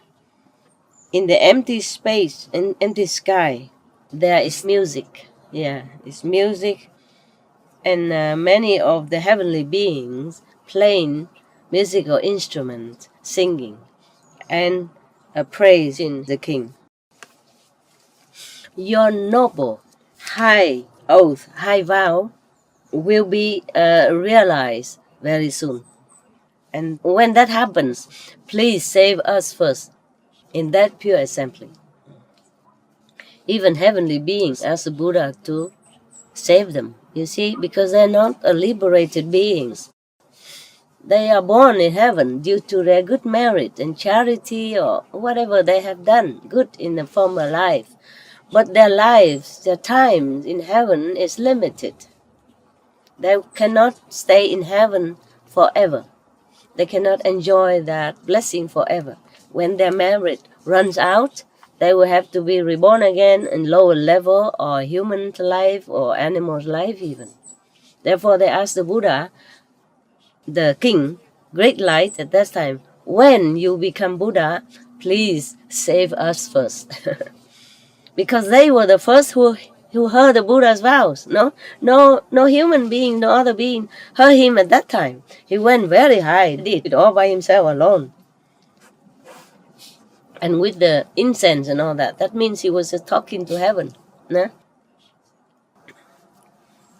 empty space, in empty sky, there is music. Yeah, it's music. And many of the heavenly beings playing musical instruments, singing, and praising the king. Your noble, high oath, high vow will be realized very soon. And when that happens, please save us first in that pure assembly. Even heavenly beings ask the Buddha to save them, you see, because they're not liberated beings. They are born in heaven due to their good merit and charity or whatever they have done good in the former life. But their lives, their time in heaven is limited. They cannot stay in heaven forever. They cannot enjoy that blessing forever. When their merit runs out, they will have to be reborn again in lower level or human life or animal's life even. Therefore they asked the Buddha, the king, great light at that time, when you become Buddha, please save us first. Because they were the first who heard the Buddha's vows. No human being, no other being heard him at that time. He went very high, did it all by himself alone. And with the incense and all that, that means he was just talking to heaven. No?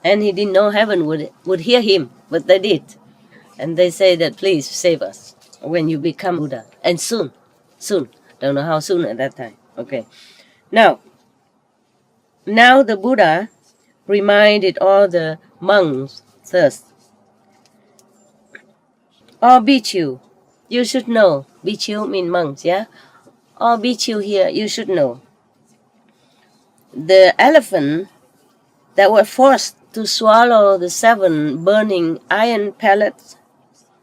And he didn't know heaven would hear him, but they did. And they say that please save us when you become Buddha. And soon. Don't know how soon at that time. Okay. Now the Buddha reminded all the monks first. All bhikkhu, you should know. Bhikkhu means monks, yeah? All bhikkhu here, you should know. The elephant that were forced to swallow the 7 burning iron pellets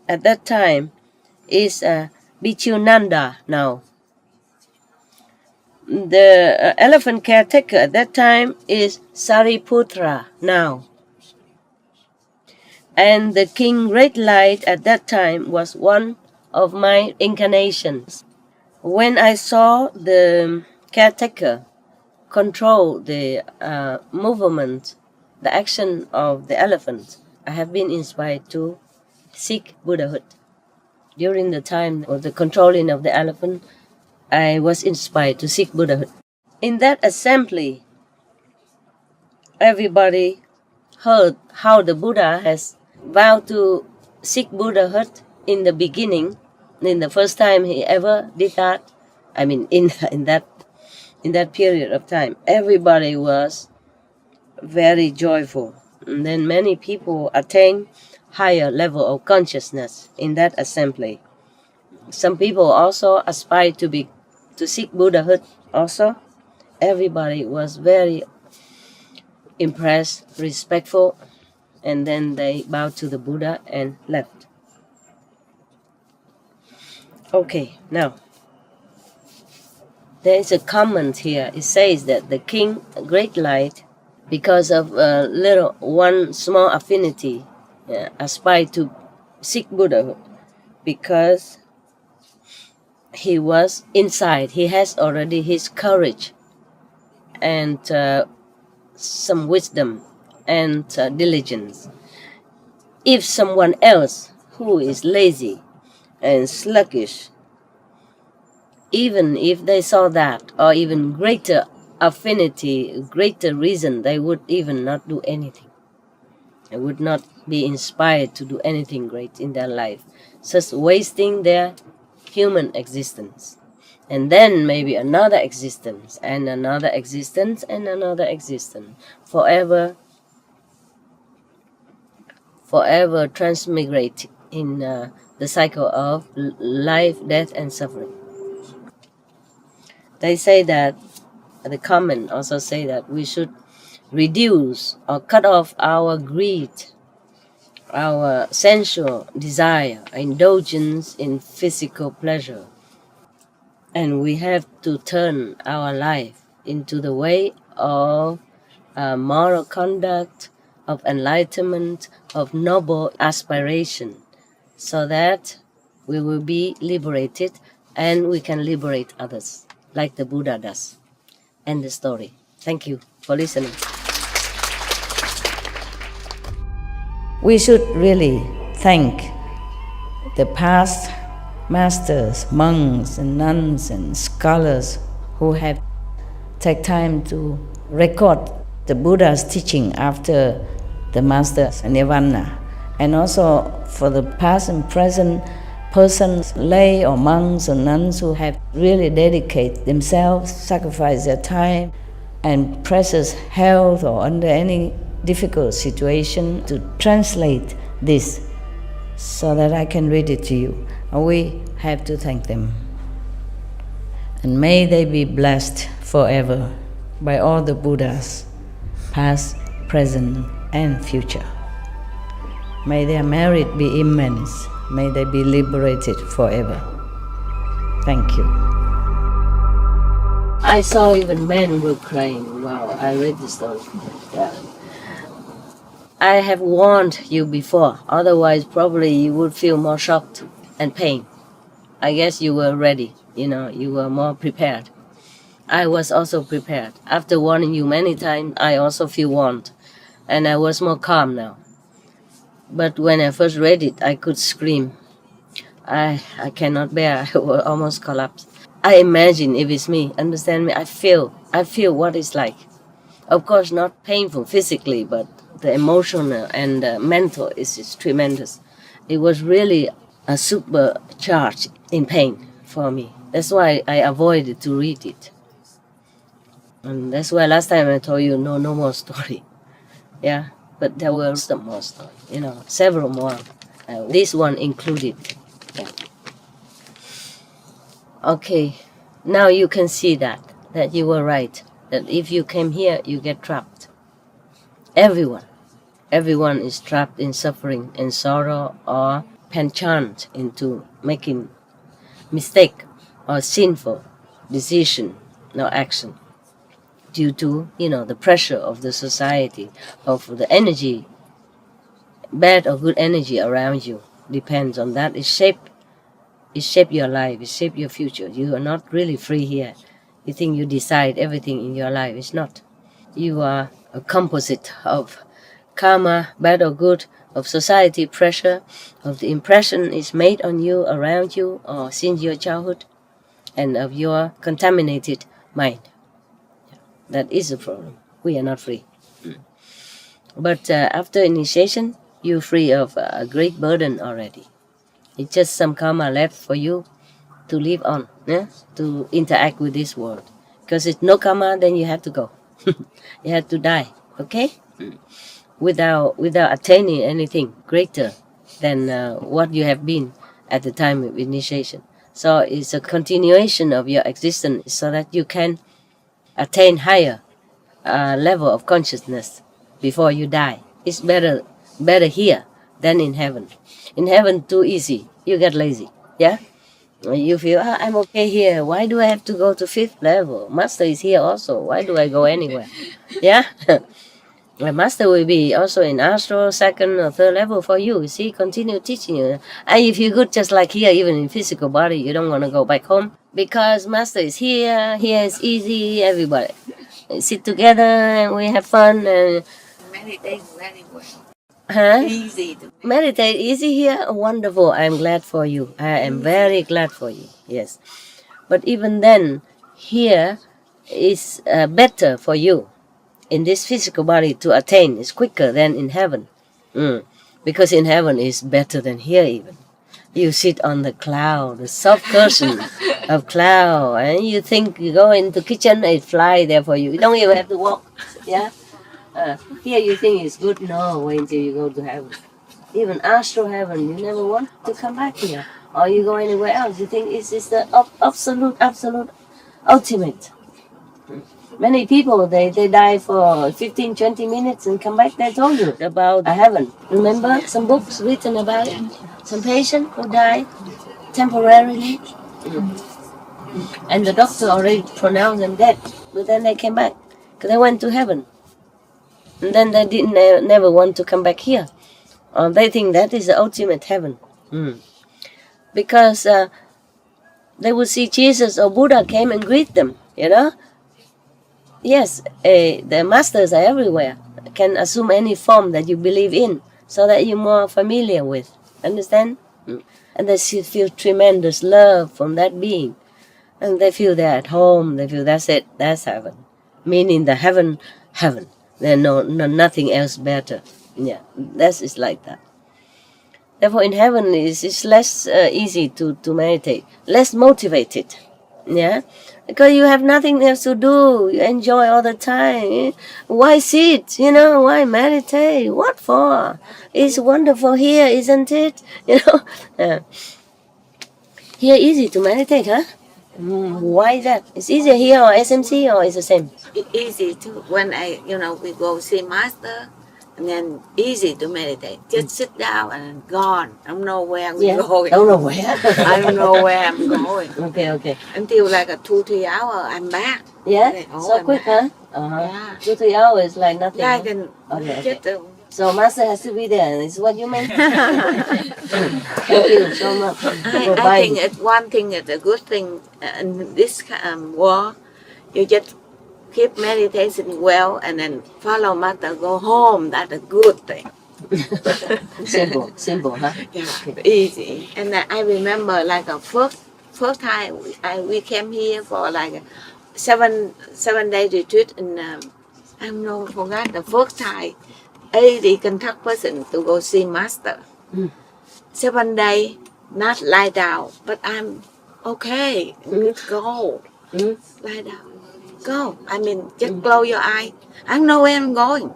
at that time is Bhikkhu Nanda now. The elephant caretaker at that time is Sariputra now. And the King Great Light at that time was one of my incarnations. When I saw the caretaker control the movement, the action of the elephant, I have been inspired to seek Buddhahood. During the time of the controlling of the elephant, I was inspired to seek Buddhahood. In that assembly, everybody heard how the Buddha has vowed to seek Buddhahood in the beginning, in the first time he ever did that. I mean, in that period of time, everybody was very joyful. And then many people attained higher level of consciousness in that assembly. Some people also aspired to seek Buddhahood also. Everybody was very impressed, respectful, and then they bowed to the Buddha and left. Okay, now There is a comment here. It says that the king, great light, because of one small affinity, aspired to seek Buddhahood, because he was inside. He has already his courage and some wisdom and diligence. If someone else who is lazy and sluggish, even if they saw that, or even greater affinity, greater reason, they would even not do anything. They would not be inspired to do anything great in their life, just wasting their human existence. And then maybe another existence, and another existence, and another existence, forever transmigrate in the cycle of life, death, and suffering. They say that, the comment also say that we should reduce or cut off our greed, our sensual desire, indulgence in physical pleasure. And we have to turn our life into the way of moral conduct, of enlightenment, of noble aspiration, so that we will be liberated and we can liberate others, like the Buddha does. End the story. Thank you for listening. We should really thank the past masters, monks and nuns and scholars who have taken time to record the Buddha's teaching after the master's nirvana, and also for the past and present persons, lay or monks or nuns who have really dedicated themselves, sacrificed their time and precious health or under any difficult situation to translate this so that I can read it to you. We have to thank them. And may they be blessed forever by all the Buddhas, past, present, and future. May their merit be immense. May they be liberated forever. Thank you. I saw even men were crying. Wow, I read the story. Yeah. I have warned you before, otherwise probably you would feel more shocked and pain. I guess you were ready, you were more prepared. I was also prepared. After warning you many times, I also feel warned, and I was more calm now. But when I first read it, I could scream. I cannot bear. I will almost collapse. I imagine if it's me, understand me, I feel what it's like. Of course, not painful physically, but the emotional and mental is tremendous. It was really a supercharge in pain for me. That's why I avoided to read it. And that's why last time I told you no more story. Yeah, but there were some more stories, several more. This one included. Yeah. Okay, now you can see that you were right. That if you came here, you get trapped. Everyone is trapped in suffering and sorrow, or penchant into making mistake or sinful decision or action due to, the pressure of the society, of the energy, bad or good energy around you. Depends on that. It shape your life, it shape your future. You are not really free here. You think you decide everything in your life. It's not. You are a composite of karma, bad or good, of society pressure, of the impression is made on you, around you, or since your childhood, and of your contaminated mind. That is the problem. We are not free. But after initiation, you're free of a great burden already. It's just some karma left for you to live on, to interact with this world. Because it's no karma, then you have to go. You have to die, okay? Without attaining anything greater than what you have been at the time of initiation. So it's a continuation of your existence so that you can attain higher level of consciousness before you die. It's better here than in heaven. In heaven, too easy. You get lazy, yeah? You feel, I'm okay here. Why do I have to go to 5th level? Master is here also. Why do I go anywhere? Yeah? The master will be also in astral 2nd or 3rd level for you. You see, continue teaching you. And if you're good just like here, even in physical body, you don't want to go back home. Because master is here is easy, everybody. We sit together and we have fun. And Meditate very well. huh? Easy to Meditate easy here? Wonderful. I'm glad for you. I am very glad for you. Yes. But even then, here is better for you in this physical body to attain. It's quicker than in heaven. Because in heaven is better than here even. You sit on the cloud, the soft cushion of cloud, and you think you go into kitchen, it fly there for you. You don't even have to walk. Yeah. Here you think it's good. No, wait until you go to heaven. Even astral heaven, you never want to come back here. Or you go anywhere else. You think it's the absolute, ultimate. Many people, they die for 15, 20 minutes and come back. They told you about heaven. Remember some books written about it? Some patient who died temporarily. And the doctor already pronounced them dead. But then they came back because they went to heaven. And then they didn't never want to come back here. They think that is the ultimate heaven. Because they would see Jesus or Buddha came and greet them, you know. Yes, the masters are everywhere. Can assume any form that you believe in so that you're more familiar with. Understand? And they feel tremendous love from that being. And they feel they're at home. They feel that's it. That's heaven. Meaning the heaven. There's nothing else better. Yeah, that is like that. Therefore, in heaven it's less easy to meditate, less motivated. Yeah, because you have nothing else to do. You enjoy all the time. Why sit? You know, why meditate? What for? It's wonderful here, isn't it? You know, here easy to meditate, huh? Why is that? It's easier here or SMC or it's the same? easy to when we go see master, and then easy to meditate. Just sit down and gone. I don't know where I'm going. Don't know where. I don't know where I'm going. Okay. Until like a 2-3 hours, I'm back. Yeah, Okay, so I'm quick, back. huh? Yeah. 2-3 hours like nothing. Like huh? an, Okay. just So master has to be there. Is what you meant? Thank you so much. I think it's one thing, it's a good thing in this world. You just keep meditation well and then follow master, go home. That's a good thing. Simple, huh? Yeah, easy. And I remember like a first time we came here for like a 7-day retreat in I don't know, forgot the first time. 80 contact person to go see master. 7 days, not lie down, but I'm okay. Go. Lie down. Go. I mean, just close your eye. I don't know where I'm going.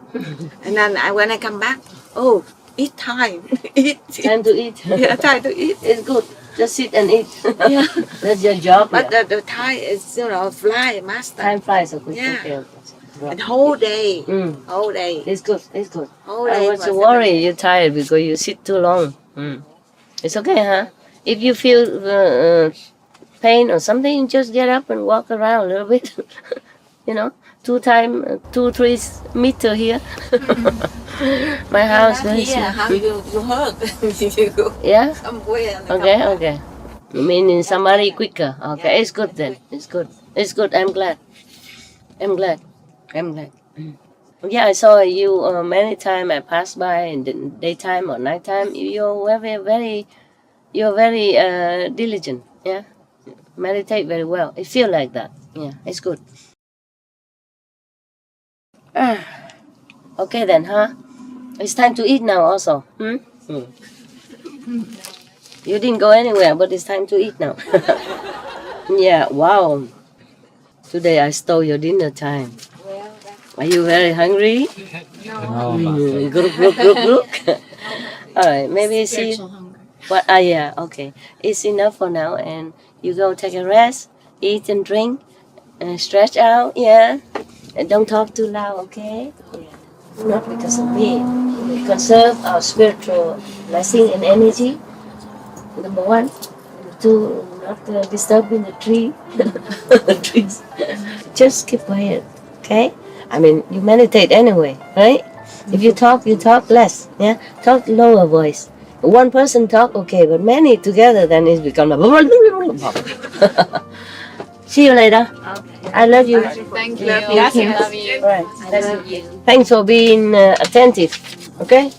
And then when I come back, eat time. Eat. Time to eat. Yeah, time to eat. It's good. Just sit and eat. Yeah. That's your job. But the time is, fly, master. Time flies so quick. Yeah. Okay. And whole day. Mm. Whole day. It's good. Whole I day. was worried you're tired because you sit too long. It's okay, huh? If you feel pain or something, just get up and walk around a little bit. 2-3 meters here. My house very small. How you hurt? Yeah? Somewhere. Okay. You mean in somebody quicker? Okay, it's good then. It's good. I'm glad. Yeah, I saw you many times. I passed by in the daytime or nighttime. You're very diligent. Yeah, meditate very well. It feel like that. Yeah, it's good. Okay then, huh? It's time to eat now also. You didn't go anywhere, but it's time to eat now. Yeah, wow. Today I stole your dinner time. Are you very hungry? No. Look. All right, maybe see. What? Yeah, okay. It's enough for now, and you go take a rest, eat and drink, and stretch out. Yeah, and don't talk too loud, okay? Not because of me. We conserve our spiritual blessing and energy. Number 1. Number not disturbing the tree, the trees. Just keep quiet, okay? I mean, you meditate anyway, right? If you talk less, yeah? Talk lower voice. One person talk, okay, but many together, then it becomes like... See you later. Okay. I love you. Thank you. Love you. Love you. Right. I love you. Thanks for being attentive, okay?